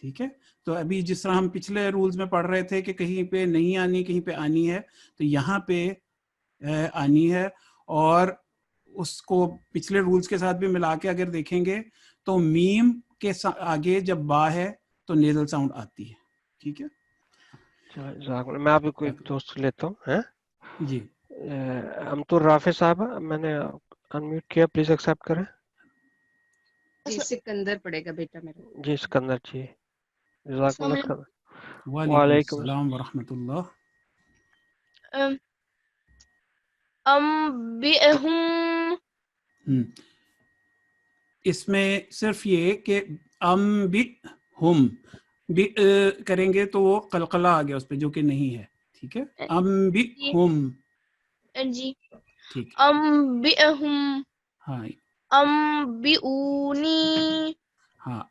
ठीक है, तो अभी जिस तरह हम पिछले रूल्स में पढ़ रहे थे कि कहीं पे नहीं आनी कहीं पे आनी है, तो यहाँ पे आनी है। और उसको पिछले रूल्स के साथ भी मिला के अगर देखेंगे तो मीम के आगे जब बा है तो नेज़ल साउंड आती है। ठीक है, मैं आपको कोई दोस्त लेता हूँ हैं जी। अमतुर राफे साहब, मैंने अनम्यूट किया, प्लीज एक्सेप्ट करें। जी सिकंदर पड़ेगा बेटा मेरा। जी सिकंदर जी, जज़ाकल्लाह खैर। वालेकुम वालेकुम अस्सलाम व रहमतुल्लाह। अम्बिअहुम इसमें सिर्फ ये कि अम बि हम बि करेंगे तो वो कलकला आ गया उस पे, जो कि नहीं है। ठीक है, अम बि जी हम। जी ठीक है, अम्बिअहुम हाँ अम्बिऊनी हाँ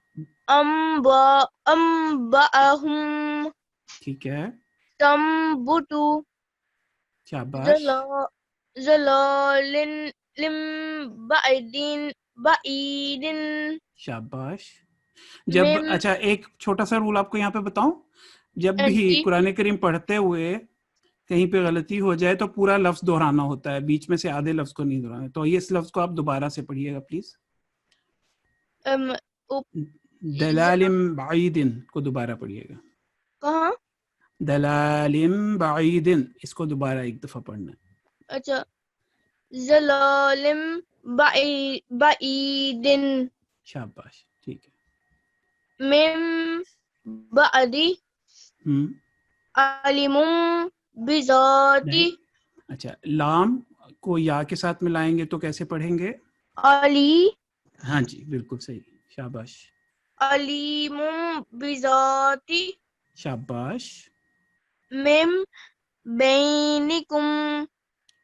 अम्बअहुम ठीक है, तंबुतु शाबाश ज़लालिन लिम बाइदिन शाबाश। जब मिम अच्छा, एक छोटा सा रूल आपको यहाँ पे बताऊं, जब भी जी कुरान करीम पढ़ते हुए कहीं पे गलती हो जाए तो पूरा लफ्ज दोहराना होता है, बीच में से आधे लफ्ज को नहीं दोहराना। तो ये इस लफ्ज को आप दोबारा से पढ़िएगा प्लीज। अम उप- ज- दलालिम बाईदिन को दोबारा पढ़िएगा। कहाँ? दलालिम बाईदिन, इसको दोबारा एक दफा पढ़ना है। अच्छा, ज़लालिम बाइदिन शाबाश, ठीक है। मिम बादी हम्म, अलिमुम बिजाती नहीं, अच्छा, लाम को या के साथ मिलाएंगे तो कैसे पढ़ेंगे? अली हाँ जी, बिल्कुल सही, शाबाश अलीमुम बिजाती शाबाश मिम बैनिकुम।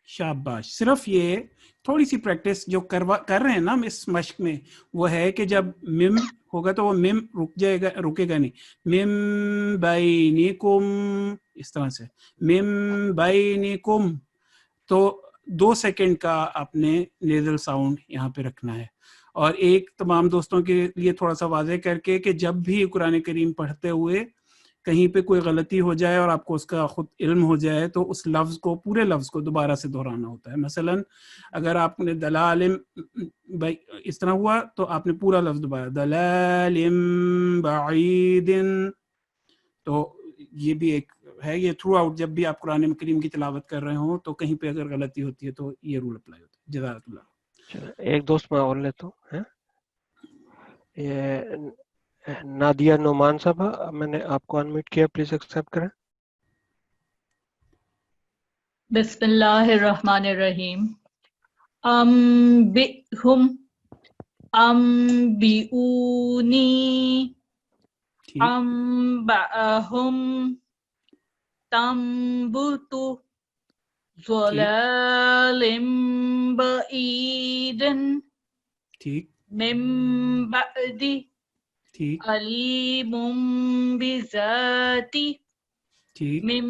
शाबाश। सिर्फ ये थोड़ी सी प्रैक्टिस जो कर रहे हैं ना हम इस मश्क में, वो है कि जब मिम होगा तो वो मिम रुक जाएगा, रुकेगा नहीं। मिम बैनिकुम, इस तरह से मिम बैनिकुम, तो 2 सेकंड का आपने नेजल साउंड यहाँ पे रखना है। और एक तमाम दोस्तों के लिए थोड़ा सा वाज़ेह करके कि जब भी कुरान करीम पढ़ते हुए कहीं पे कोई गलती हो जाए और आपको उसका खुद इल्म हो जाए तो उस लफ्ज़ को, पूरे लफ्ज़ को दोबारा से दोहराना होता है। मसलन अगर आपने दलालिम भाई इस तरह हुआ तो आपने पूरा लफ्ज़ दोबारा दलालिम बाईदिन। तो ये भी एक है, ये थ्रू आउट जब भी आप कुरान करीम की तिलावत कर रहे हो तो कहीं पे अगर गलती होती है तो ये रूल अप्लाई होता है। जज़ाकल्लाह। चलो, एक दोस्त मैं और लेता हूँ, है ये नादिया नोमान साहब, मैंने आपको अनम्यूट किया, प्लीज एक्सेप्ट करें। बिस्मिल्लाहिर्रहमानिर्रहीम। बिहुम बिऊनी ठीक बाहुम तंबुतु ठीक ज़लालिम बईदिन ठीक मिन बअदी ठीक अलीमुम बिज़ाती ठीक मिन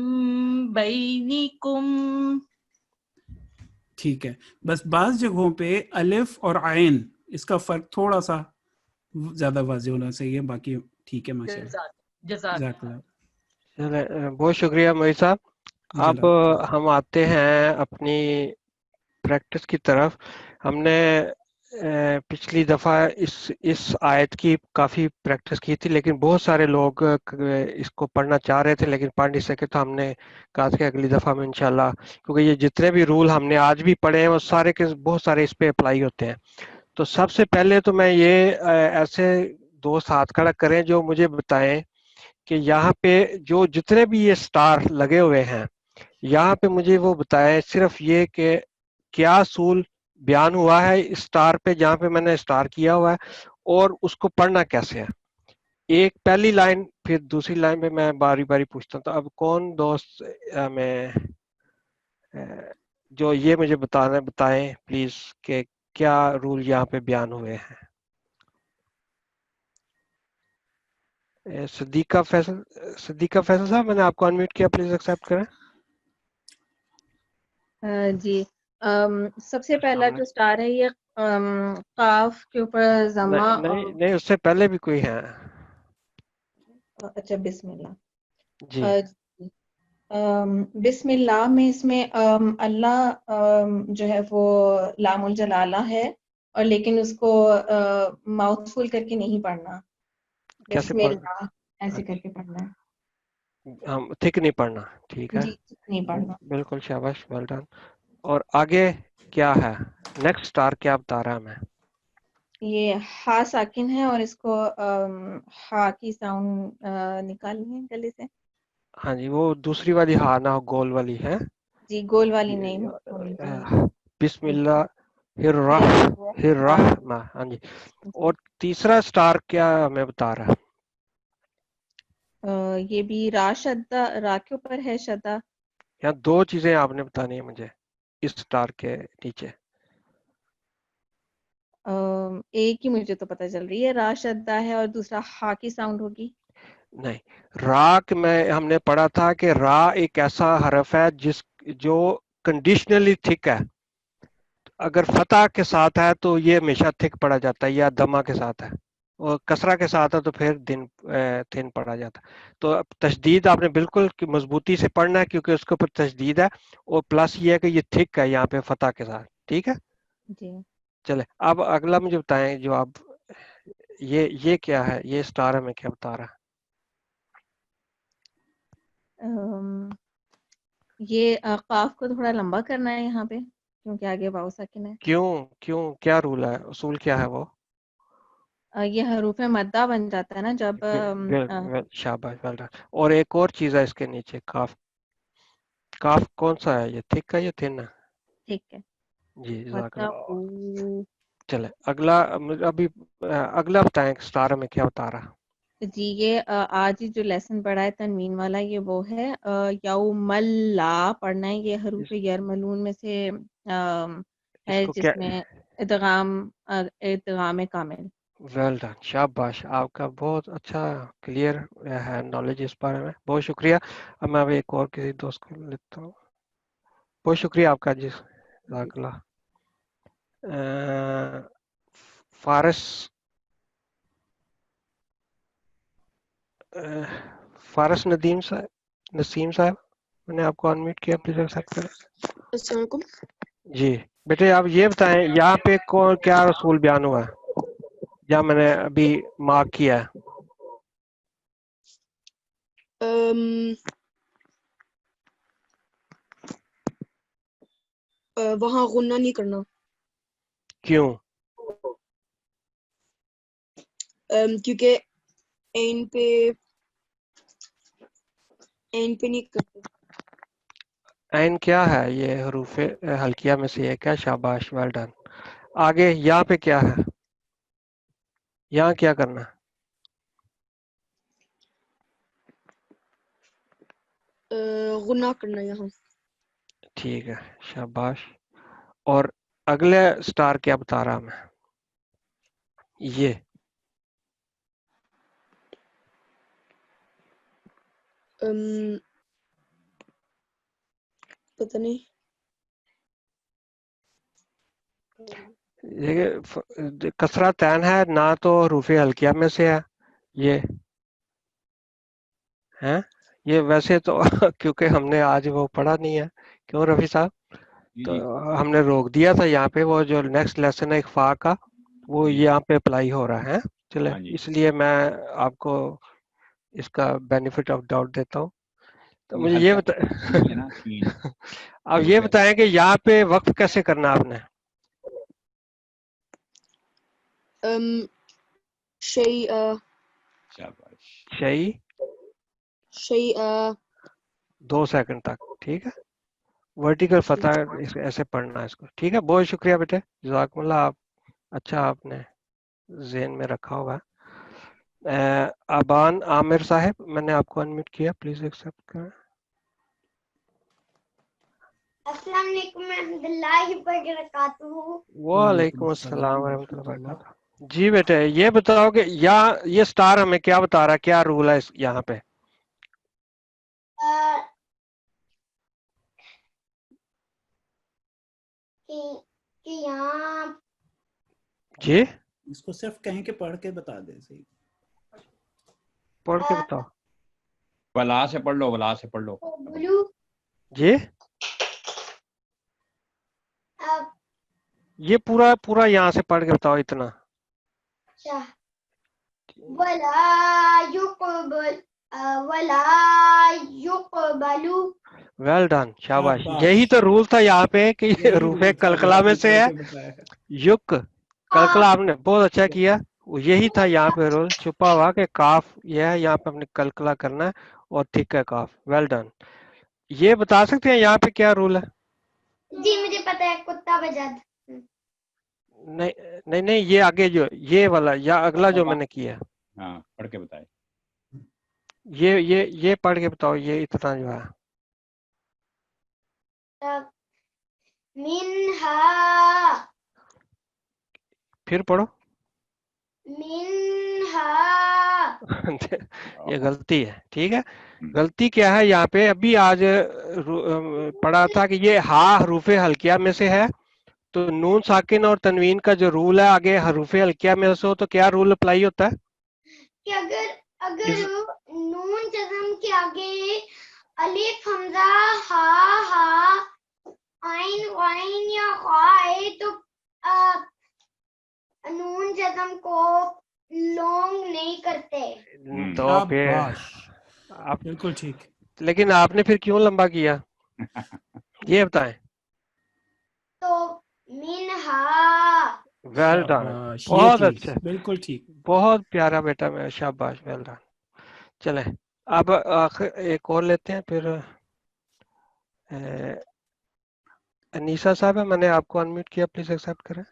बैनिकुम। ठीक है। बस बाज़ जगहों पे अलिफ और आयन, इसका फ़र्क थोड़ा सा ज़्यादा वाज़ेह होना चाहिए, बाकी ठीक है माशाल्लाह। जज़ाकल्लाह। चले, बहुत शुक्रिया मोहित साहब। अब जज़ाकल्लाह। हम आते हैं अपनी प्रैक्टिस की तरफ। हमने पिछली दफ़ा इस आयत की काफ़ी प्रैक्टिस की थी, लेकिन बहुत सारे लोग इसको पढ़ना चाह रहे थे लेकिन पढ़ नहीं सके, तो हमने कहा था कि अगली दफ़ा में इंशाल्लाह, क्योंकि ये जितने भी रूल हमने आज भी पढ़े हैं वो सारे के बहुत सारे इस पे अप्लाई होते हैं। तो सबसे पहले तो मैं ये ऐसे दोस्त हाथ खड़ा करें जो मुझे बताएं कि यहाँ पे जो जितने भी ये स्टार लगे हुए हैं, यहाँ पे मुझे वो बताएं सिर्फ ये कि क्या असूल बयान हुआ है इस स्टार पे, जहाँ पे मैंने स्टार किया हुआ है, और उसको पढ़ना कैसे है। एक पहली लाइन, फिर दूसरी लाइन पे मैं बारी बारी पूछता हूँ। तो अब कौन दोस्त में जो ये मुझे बताएं प्लीज कि क्या रूल यहाँ पे बयान हुए हैं। सदीका फैसल साहब, मैंने आपको अनम्यूट किया, प्लीज एक्सेप्ट करें। जी सबसे पहला हमने जो स्टार है ये काफ के ऊपर जमा नहीं नहीं नहीं, उससे पहले भी कोई है अच्छा बिस्मिल्लाह। जी। बिस्मिल्लाह में इसमें अल्लाह जो है वो लामुल जलाला है, और लेकिन उसको माउथफुल करके नहीं पढ़ना, कैसे पढ़ना? बिस्मिल्लाह ऐसे करके पढ़ना है। हम थिक नहीं पढ़ना, ठीक है, जी नहीं पढ़ना। बिल्कुल शाबाश, वेल डन। और आगे क्या है? नेक्स्ट स्टार क्या बता रहा है हमें? ये हा साकिन है और इसको हा की साउंड निकालनी है गले से। हाँ जी, वो दूसरी वाली हा ना हो, गोल वाली है। जी, गोल वाली नहीं होनी चाहिए। बिस्मिल्लाहिर्रहमानिर्रहीम। हाँ जी। और तीसरा स्टार क्या हमें बता रहा है? ये भी रा शद्दा, रा के ऊपर है शद्दा। यहाँ दो चीजें आपने बतानी है मुझे इस स्टार के नीचे। एक ही मुझे तो पता चल रही है, रा शद्दा है और दूसरा हा की साउंड होगी। नहीं, रा में हमने पढ़ा था कि रा एक ऐसा हरफ है जो कंडीशनली थिक है। अगर फतह के साथ है तो ये हमेशा थिक पढ़ा जाता है, या दमा के साथ है, और कसरा के साथ है तो फिर थिन पढ़ा जाता है। तो अब तशदीद आपने बिल्कुल मजबूती से पढ़ना है क्योंकि उसके ऊपर तशदीद है, और प्लस ये है कि ये थिक है यहाँ पे फतह के साथ। ठीक है, जी। चले अब अगला मुझे बताएं जो आप ये क्या है, ये स्टार हमें क्या बता रहा है? ये काफ को थोड़ा लंबा करना है यहाँ पे क्योंकि आगे वाव साकिन है। क्यों क्यों क्या रूल है, उसूल क्या है वो? ये हरूफ मद्दा बन जाता है ना जब शाबाश, वेल डन। और एक और चीज है इसके नीचे, काफ। काफ कौन सा है, ये थिक है या थिन है? ठीक है। जी, वत्तकू। चले अगला। अभी अगला बताएं स्टार में क्या बता रहा? जी, ये आज ही जो लेसन पढ़ा है तनवीन वाला, ये वो है यौमल्ला पढ़ना है। ये हरूफ यरमलून में से है इसको क्या? जिसमें इदगाम कामिल। वेल डन, शाबाश, आपका बहुत अच्छा क्लियर है नॉलेज इस बारे में, बहुत शुक्रिया। अब मैं अभी एक और किसी दोस्त को लेता हूँ। बहुत शुक्रिया आपका जी, जज़ाकल्लाह। फारस फारस नसीम साहब, मैंने आपको अनम्यूट किया, प्लीज एक्सेप्ट करें। अस्सलाम वालेकुम। जी बेटे, आप ये बताएं यहाँ पे कौन क्या रसूल बयान हुआ है, जहाँ मैंने अभी मार्क किया है? वहाँ गुन्ना नहीं करना। क्यों? क्योंकि एन पे नहीं करते। ऐन क्या है? ये हरूफ हल्किया में से एक है, शाबाश, वेल डन। आगे यहाँ पे क्या है, यहाँ क्या करना है? गुन्ना करना यहाँ। ठीक है, शाबाश। और अगले स्टार क्या बता रहा मैं? ये पता नहीं। ये कसरा तैन है ना, तो हरूफ हल्किया में से है ये, है ये वैसे तो क्योंकि हमने आज वो पढ़ा नहीं है, क्यों रफी साहब? तो हमने रोक दिया था यहाँ पे, वो जो नेक्स्ट लेसन है इख्फा का, वो यहाँ पे अप्लाई हो रहा है। चले, इसलिए मैं आपको इसका बेनिफिट ऑफ डाउट देता हूँ। तो मुझे ये बता अब ये बताएं कि यहाँ पे वक्फ कैसे करना आपने? शई 2 सेकंड तक, ठीक है। वर्टिकल फतह ऐसे पढ़ना है इसको, ठीक है। बहुत शुक्रिया बेटे, जज़ाकुमुल्लाह, आप अच्छा आपने ज़हन में रखा होगा। अबान आमिर साहब, मैंने आपको अनम्यूट किया, प्लीज एक्सेप्ट करें। अस्सलाम वालेकुम रहमतुल्लाहि व बरकातुहू। वालेकुम अस्सलाम व रहमतुल्लाहि व बरकातुहू। जी बेटे, ये बताओ कि ये स्टार हमें क्या बता रहा है, क्या रूल है यहाँ पे? कि यहाँ जी, इसको सिर्फ कहीं के पढ़ के बता दे, सही पढ़ के बताओ। वला से पढ़ लो, वला से पढ़ लो जी, ये पूरा यहाँ से पढ़ के बताओ इतना। वला युक़बल वला युक़बलु। वेल डन, शाबाश। शाबाश, यही तो रूल था यहाँ पे कि यही रूफे रूल था जो कलकला में आपने से पढ़ है। के बताया है। युक कलकला, आपने बहुत अच्छा किया। यही था यहाँ पे रूल छुपा हुआ कि काफ ये है, यहाँ पे अपने कलकला करना है और ठीक है काफ। Well done. ये बता सकते हैं यहाँ पे क्या रूल है? जी मुझे पता है, कुत्ता बजद। नहीं नहीं नहीं, ये आगे जो ये वाला या अगला जो मैंने किया, हाँ पढ़ के बताए। ये पढ़ के बताओ, ये इतना जो है। मिनहा, फिर पढ़ो। मिनहा। ये गलती है, ठीक है। गलती क्या है यहाँ पे? अभी आज पढ़ा था कि ये हा हरूफे हल्किया में से है, तो नून साकिन और तनवीन का जो रूल है आगे हरूफे हल्किया में से हो तो क्या रूल अप्लाई होता है? कि अगर नून जज़म के आगे अलिफ हमजा हा आइन वाइन या खा आए तो नून जज़म को लॉन्ग नहीं करते। तो फिर शाबाश, आप, बिल्कुल ठीक। लेकिन आपने फिर क्यों लंबा किया ये बताएं। तो मिनहा। वेल डन, शाबाश, ये बहुत ठीक, अच्छा, बिल्कुल ठीक। बहुत प्यारा बेटा मेरा, शाबाश, वेल डन। चले अब आखिर एक और लेते हैं, फिर अनीसा साहब है, मैंने आपको अनम्यूट किया, प्लीज एक्सेप्ट करें।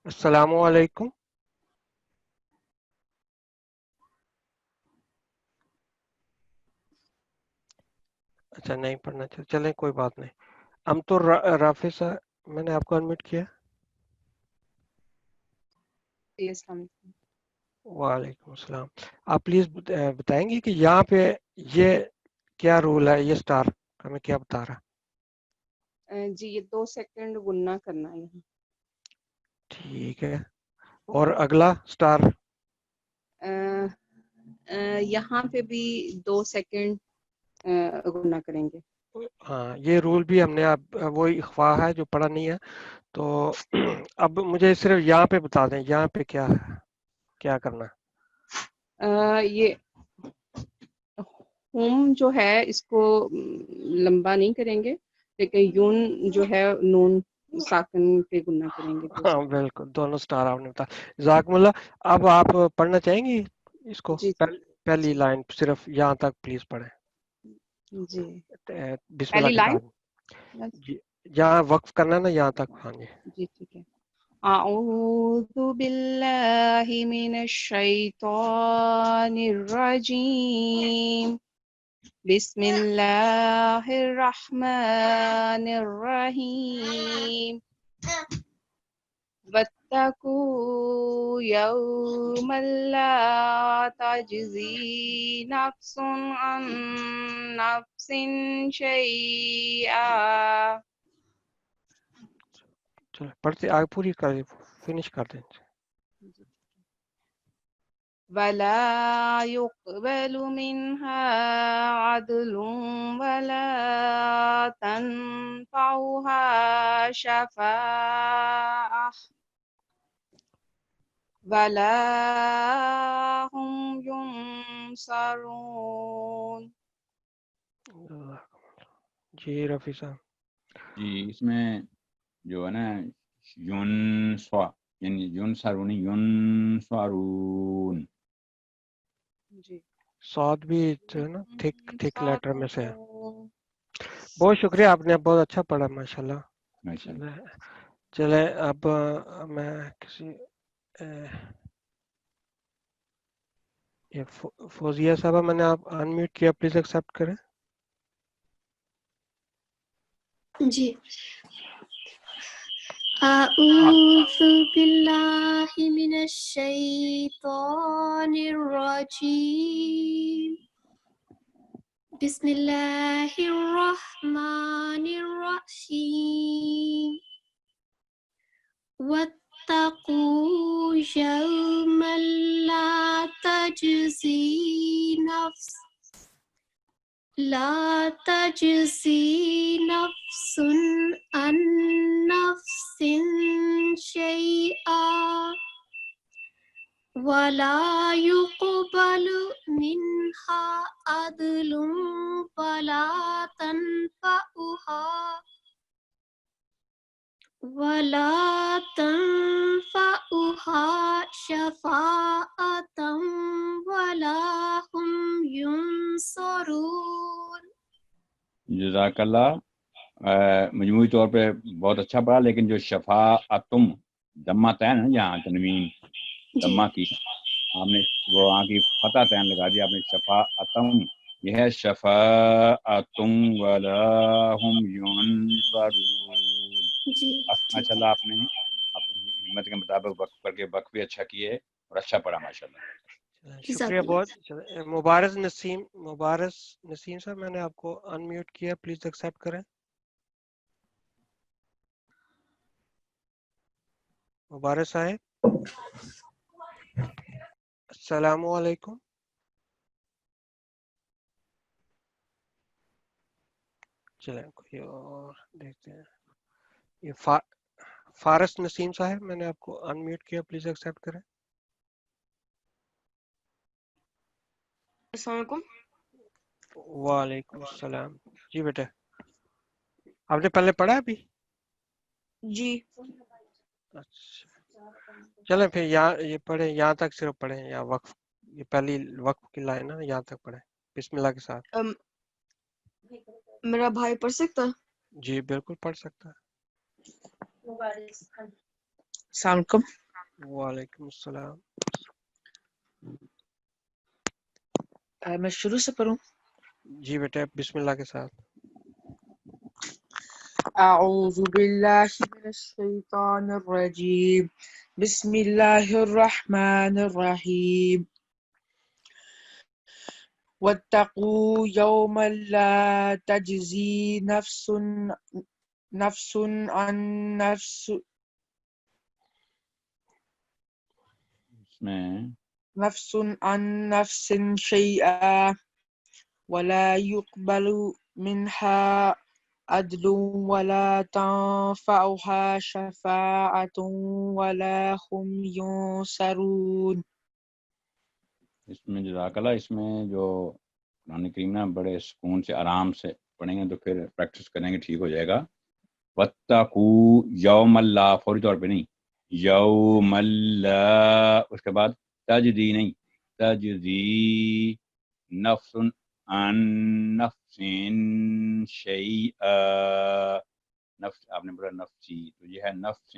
अस्सलामु अलैकुम। अच्छा नहीं पढ़ना चाहिए, चलें कोई बात नहीं। हम तो राफी साहब, मैंने आपको अनम्यूट किया। वालेकुम अस्सलाम। आप प्लीज बताएंगे कि यहाँ पे ये क्या रूल है, ये स्टार हमें क्या बता रहा है? जी ये 2 सेकंड गुन्ना करना है यहाँ। ठीक है, और अगला स्टार? यहाँ पे भी 2 सेकंड गुन्ना करेंगे। हाँ, ये रूल भी हमने अब वही इख्फा है जो पढ़ा नहीं है, तो अब मुझे सिर्फ यहाँ पे बता दें, यहाँ पे क्या है, क्या करना है? ये हुम जो है इसको लंबा नहीं करेंगे, लेकिन यून जो है नून साकन पे गुन्ना करेंगे। हाँ बिल्कुल, दोनों स्टार आपने बताया, जज़ाकमुल्लाह। अब आप पढ़ना चाहेंगी इसको? जी पहली लाइन सिर्फ यहाँ तक प्लीज पढ़ें। जी बिस्मिल्लाह पहली के लाइन साथ जहाँ वक्फ करना है ना, यहाँ तक। हाँ जी जी ठीक है। अऊज़ु बिल्लाहि मिनश शैतानिर रजीम, बिस्मिल्लाहिर रहमानिर रहीम, वत्तकू यौमल ला तजज़ी नफ्सुन अन नफ्सिन शैआ। चलो पढ़ते आगे, पूरी कर, फिनिश कर दें। वला युक़बलु मिन्हा अदलुन वला तनफ़उहा शफ़ाअह वला हुम युनसरून। जी रफी साहब। जी इसमें जो है ना युन स्वा यानी युन सारून युन स्वारून। जी सौद भी जो है ना थिक लेटर में से है। बहुत शुक्रिया, आपने बहुत अच्छा पढ़ा माशाल्लाह। चले अब मैं किसी ये फौजिया साहबा, मैंने आप अनम्यूट किया, प्लीज एक्सेप्ट करें। जी। अऊज़ु बिल्लाहि मिनश शैतानिर रजीम, बिस्मिल्लाहिर रहमानिर रहीम, वत्तकू यौमल ला तजज़ी नफ्सुन अन नफ्सिन शैआ ولا يقبل منها عدل ولا تنفعها شفاعة ولا هم ينصرون. جزاک اللہ. مجموعی طور پہ بہت اچھا پڑھا، لیکن جو شفاعتم دمہ تین ہے یہاں تنوین دمہ کی، آپ نے وہ وہاں کی فتح تین لگا دیا آپ نے. شفاعتم یہ ہے شفاعتم ولا هم ينصرون. جی ماشاء اللہ آپ نے اپنی ہمت کے مطابق وقف کر کے وقف بھی اچھا کیے اور اچھا پڑھا ماشاء اللہ. شکریہ بہت. مبارز نسیم صاحب، میں نے آپ کو انمیوٹ کیا، پلیز ایکسیپٹ کریں. مبارز صاحب السلام علیکم. چلیں کوئی اور دیکھتے ہیں. یہ فارس نسیم صاحب، میں نے آپ کو انمیوٹ کیا، پلیز ایکسیپٹ کریں. السلام علیکم. وعلیکم السلام. جی بیٹے، آپ نے پہلے پڑھا ابھی؟ جی اچھا چلیں پھر یہ پڑھیں، یہاں تک صرف پڑھیں، یا وقف یہ پہلی وقف کی لائن ہے، یہاں تک پڑھیں بسم اللہ کے ساتھ. میرا بھائی پڑھ سکتا ہے؟ جی بالکل پڑھ سکتا ہے. السلام علیکم. وعلیکم السلام. میں شروع سے پڑھوں؟ جی بیٹے بسم اللہ کے ساتھ. اعوذ باللہ من الشیطان الرجیم. بسم اللہ الرحمن الرحیم. واتقوا یوما لا تجزی نفس عن نفس عن نفس شیئا ولا يقبل منها عدل ولا تنفعها شفاعة ولا هم ينصرون. اس میں جزاک اللہ، اس میں جو قرآن کریم نا بڑے سکون سے آرام سے پڑھیں گے تو پھر پریکٹس کریں گے ٹھیک ہو جائے گا. واتقوا یوم اللہ، فوری طور پہ نہیں، یوم اللہ، اس کے بعد تجزی نہیں، تجزی نفس عن نفس شیئا. نفس آپ نے بولا نفسی، تو یہ ہے نفس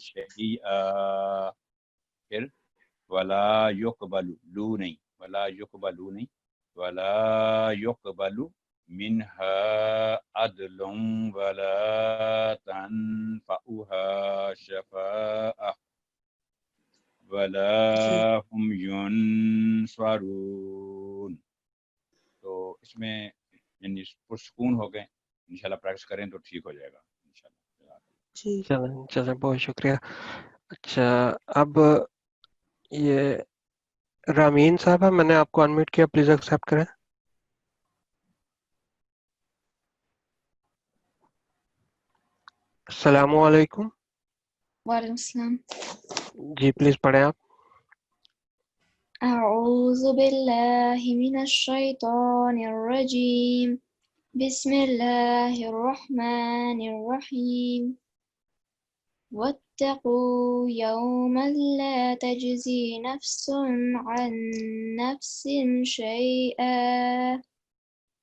شیئا. پھر ولا یقبل لو نہیں، ولا یقبلو نہیں، ولا یقبل منها عدل ولا تنفعها شفاعة ولا هم ينصرون. تو اس میں یعنی پرسکون ہو گئے، انشاءاللہ پریکٹس کریں تو ٹھیک ہو جائے گا انشاءاللہ. چلیں بہت شکریہ. اچھا اب یہ رامین صاحب ہے، میں نے آپ کو انمیوٹ کیا، پلیز ایکسیپٹ کریں. السلام علیکم. وعلیکم السلام. جی پلیز پڑھیں آپ. اعوذ باللہ من الشیطان الرجیم. بسم اللہ الرحمن الرحیم. واتقوا يوما لا تجزي نفس عن نفس شيئا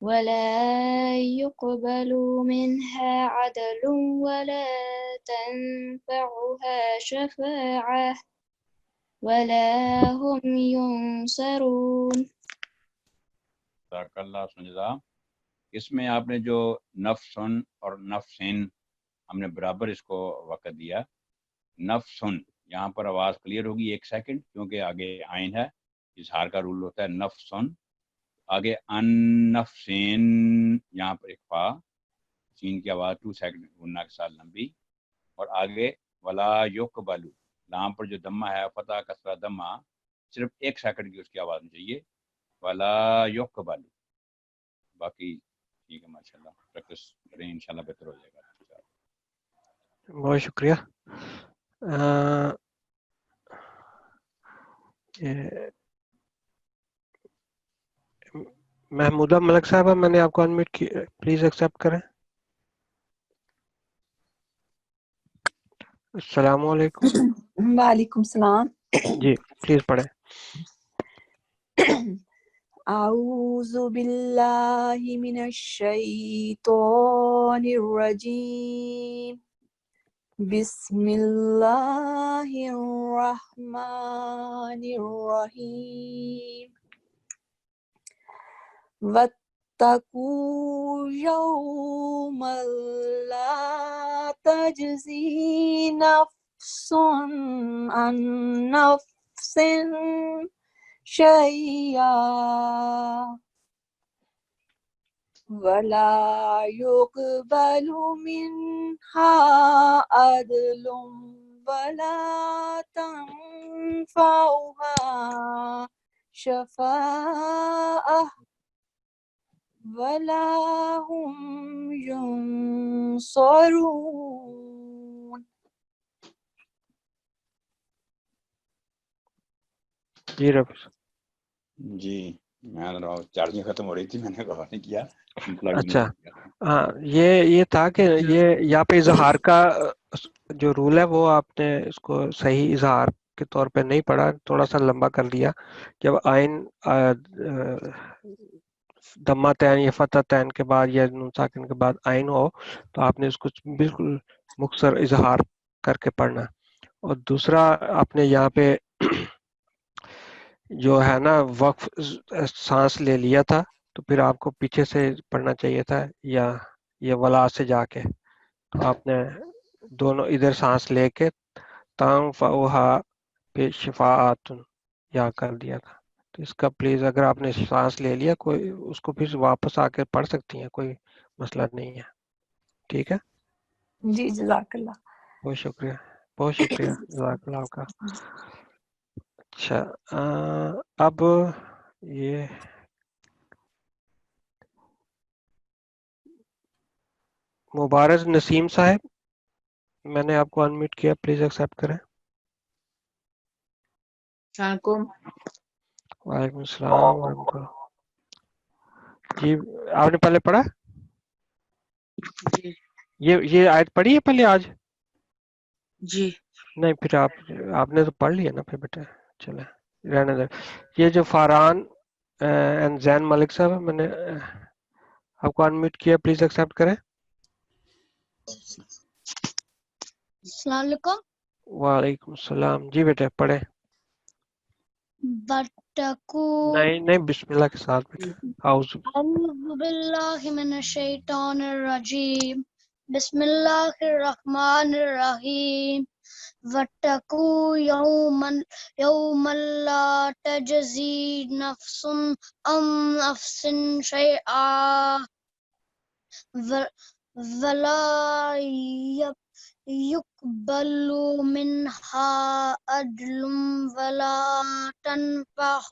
ولا يقبل منها عدل ولا تنفعها شفاعة ولا هم ينصرون. جزاک اللہ سنجدہ. اس میں آپ نے جو نفسن اور نفسن ہم نے برابر اس کو وقت دیا. نفسن یہاں پر آواز کلیئر ہوگی 1 سیکنڈ، کیونکہ آگے آئین ہے، اظہار کا رول ہوتا ہے. نفسن آگے ان نفسن، یہاں پر ایک فا سین کی آواز 2 سیکنڈ گننا کے ساتھ لمبی، اور آگے ولا یقبلو لام پر جو دمہ ہے فتح کسرہ دمہ صرف 1 سیکنڈ کی اس کی آواز میں چاہیے. ولا یقبلو. باقی ٹھیک ہے ماشاءاللہ، پریکٹس کریں انشاءاللہ بہتر ہو جائے گا. بہت شکریہ. محمودہ ملک صاحبہ میں نے آپ کو انمیوٹ کیا، پلیز ایکسیپٹ کریں. السلام علیکم. وعلیکم السلام. جی پلیز پڑھیں. اعوذ باللہ من الشیطان الرجیم. بسم اللہ الرحمن الرحیم. واتقوا یوما لا تجزی نفس عن نفس شیئا ولا يقبل منها عدل ولا تنفعها شفاعة ولا هم ينصرون. جی رب. جی میں چارجنگ ختم ہو رہی تھی، میں نے غور نہیں کیا. اچھا ہاں، یہ تھا کہ یہ یہاں پہ اظہار کا جو رول ہے وہ آپ نے اس کو صحیح اظہار کے طور پہ نہیں پڑھا، تھوڑا سا لمبا کر دیا. جب آئین دمہ تین یا فتح تین کے بعد یا نون ساکن کے بعد آئین ہو تو آپ نے اس کو بالکل مختصر اظہار کر کے پڑھنا. اور دوسرا آپ نے یہاں پہ جو ہے نا وقف سانس لے لیا تھا تو پھر آپ کو پیچھے سے پڑھنا چاہیے تھا یا یہ ولا سے جا کے. تو آپ نے دونوں ادھر سانس لے کے تانگ فوہا پہ شفاعتن یا کر دیا تھا. تو اس کا پلیز اگر آپ نے سانس لے لیا کوئی اس کو پھر واپس آ کے پڑھ سکتی ہیں، کوئی مسئلہ نہیں ہے. ٹھیک ہے جی جزاک اللہ. بہت شکریہ، بہت شکریہ جزاک اللہ کا. اچھا اب یہ مبارز نسیم صاحب، میں نے آپ کو انمیوٹ کیا، پلیز ایکسیپٹ کریں. السلام علیکم. وعلیکم السلام ورحمۃ اللہ. جی آپ نے پہلے پڑھا؟ جی یہ آیت پڑھی ہے پہلے آج؟ جی نہیں پھر آپ نے تو پڑھ لیا نا پھر بیٹا، چلے رہنے دیں. یہ جو فاران اینڈ زین ملک صاحب میں نے آپ کو انمیوٹ کیا، پلیز ایکسیپٹ کریں. السلام علیکم. وعلیکم السلام. جی بیٹا پڑھیں. وَاتَّقُوا نہیں بسم اللہ کے ساتھ بیٹا. اعوذ اعوذ باللہ من الشیطان الرجیم. بسم اللہ الرحمن الرحیم. وَاتَّقُوا یوما لا تجزی نفس عن نفس شیئا ولا يقبل منها عدل ولا تنفعها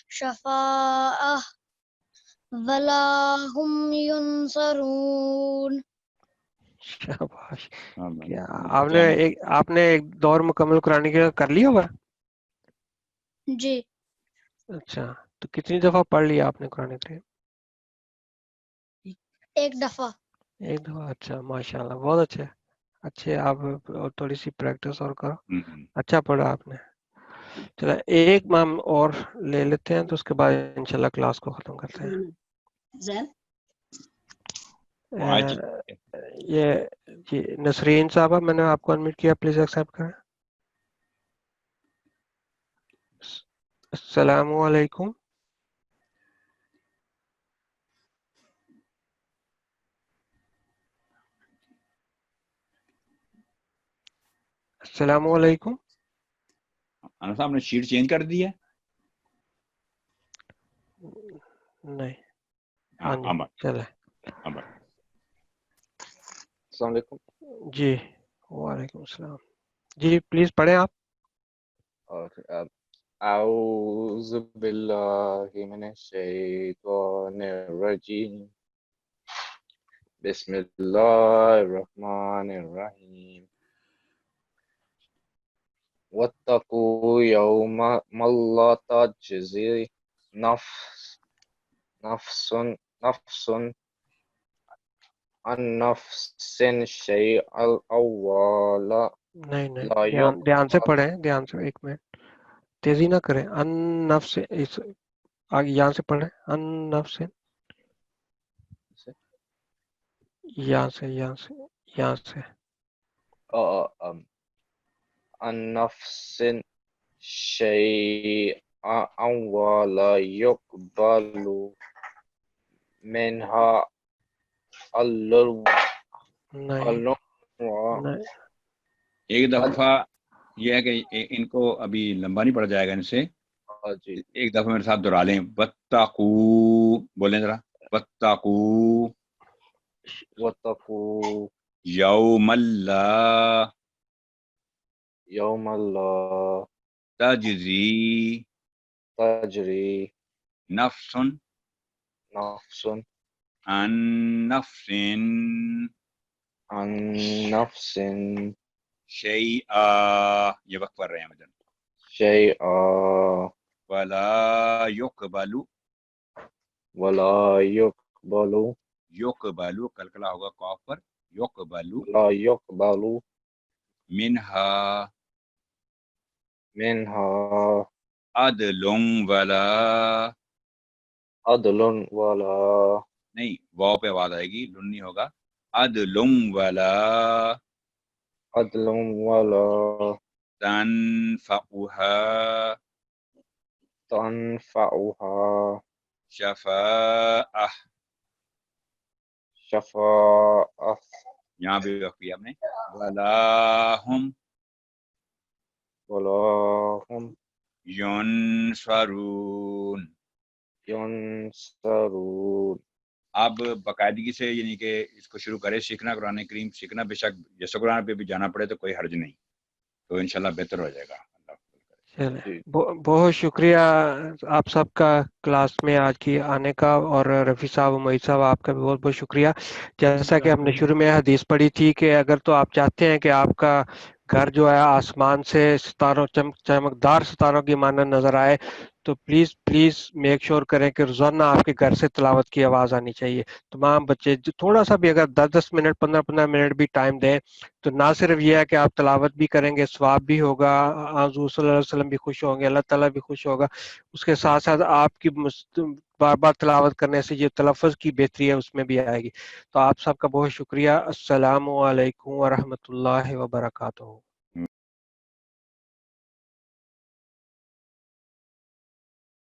شفاعة ولا هم ينصرون. شاباش. کیا آپ نے ایک دور مکمل قرآن کا کر لیا ہوگا؟ جی اچھا تو کتنی دفعہ پڑھ لیا آپ نے قرآن کریم؟ ایک دفعہ. ایک دفعہ. اچھا ماشاء اللہ بہت اچھے آپ تھوڑی سی پریکٹس اور کرو. اچھا پڑھا آپ نے. چلو ایک ہم اور لے لیتے ہیں تو اس کے بعد انشاءاللہ کلاس کو ختم کرتے ہیں. یہ جی نسرین صاحبہ میں نے آپ کو انمیوٹ کیا، پلیز ایکسیپٹ کریں. السلام علیکم. السلام علیکم. انس صاحب نے شیٹ چینج کر دی ہے؟ نہیں ہاں جی چلے. السلام علیکم. جی وعلیکم السلام. جی پلیز پڑھیں آپ. اعوذ باللہ من الشیطان الرجیم. بسم اللہ الرحمن الرحیم. واتقوا يوما لا تجزي نفس عن نفس شيئا أولا नहीं नहीं, لا ध्यान से يقبل पढ़ें, ध्यान से, एक मिनट, तेजी ना करें. अन नफ्स, इस आगे यहाँ से पढ़ें. अन नफ्स, यहाँ से, यहाँ से, यहाँ से. عن نفس شيئا ولا يقبل منها عدل नहीं नहीं, ایک دفعہ یہ ہے کہ ان کو ابھی لمبا نہیں پڑ جائے گا ان سے, جی ایک دفعہ میرے ساتھ دہرا لیں. واتقو بولیں ذرا. واتقو واتقوا یوم لا يوم لا تجزی تجري نفس نفس عن نفس عن نفس شیئا, یہ وقت پڑھ رہے ہیں مجھے. شيئا ولا يقبل, ولا يقبل يقبل کلکلا ہوگا قاف پر, يقبل لا يقبل منها منها عدل ولا, عدل ولا نہیں واو پہ آواز آئے گی, لن نہیں ہوگا. عدل ولا عدل ولا تنفعها تنفعها شفاعة, شفاعة یہاں بھی وقت کیا آپ نے. ولا هم ولا هم ينصرون. ينصرون. اب باقاعدگی سے یعنی کہ اس کو شروع کرے سیکھنا, قرآن کریم سیکھنا. بے شک جیسے قرآن پہ بھی جانا پڑے تو کوئی حرج نہیں, تو انشاءاللہ بہتر ہو جائے گا. چلیں, بہت شکریہ آپ سب کا کلاس میں آج کی آنے کا, اور رفیع صاحب و معید صاحب آپ کا بھی بہت بہت شکریہ. جیسا کہ ہم نے شروع میں حدیث پڑھی تھی کہ اگر تو آپ چاہتے ہیں کہ آپ کا گھر جو ہے آسمان سے ستاروں چمکدار ستاروں کی مانند نظر آئے, تو پلیز پلیز میک شور کریں کہ روزانہ آپ کے گھر سے تلاوت کی آواز آنی چاہیے. تمام بچے تھوڑا سا بھی اگر 10 منٹ 15 منٹ بھی ٹائم دیں تو نہ صرف یہ ہے کہ آپ تلاوت بھی کریں گے, ثواب بھی ہوگا, حضور صلی اللہ علیہ وسلم بھی خوش ہوں گے, اللہ تعالیٰ بھی خوش ہوگا. اس کے ساتھ ساتھ آپ کی بار بار تلاوت کرنے سے یہ تلفظ کی بہتری ہے اس میں بھی آئے گی. تو آپ سب کا بہت شکریہ. السلام علیکم ورحمۃ اللہ وبرکاتہ.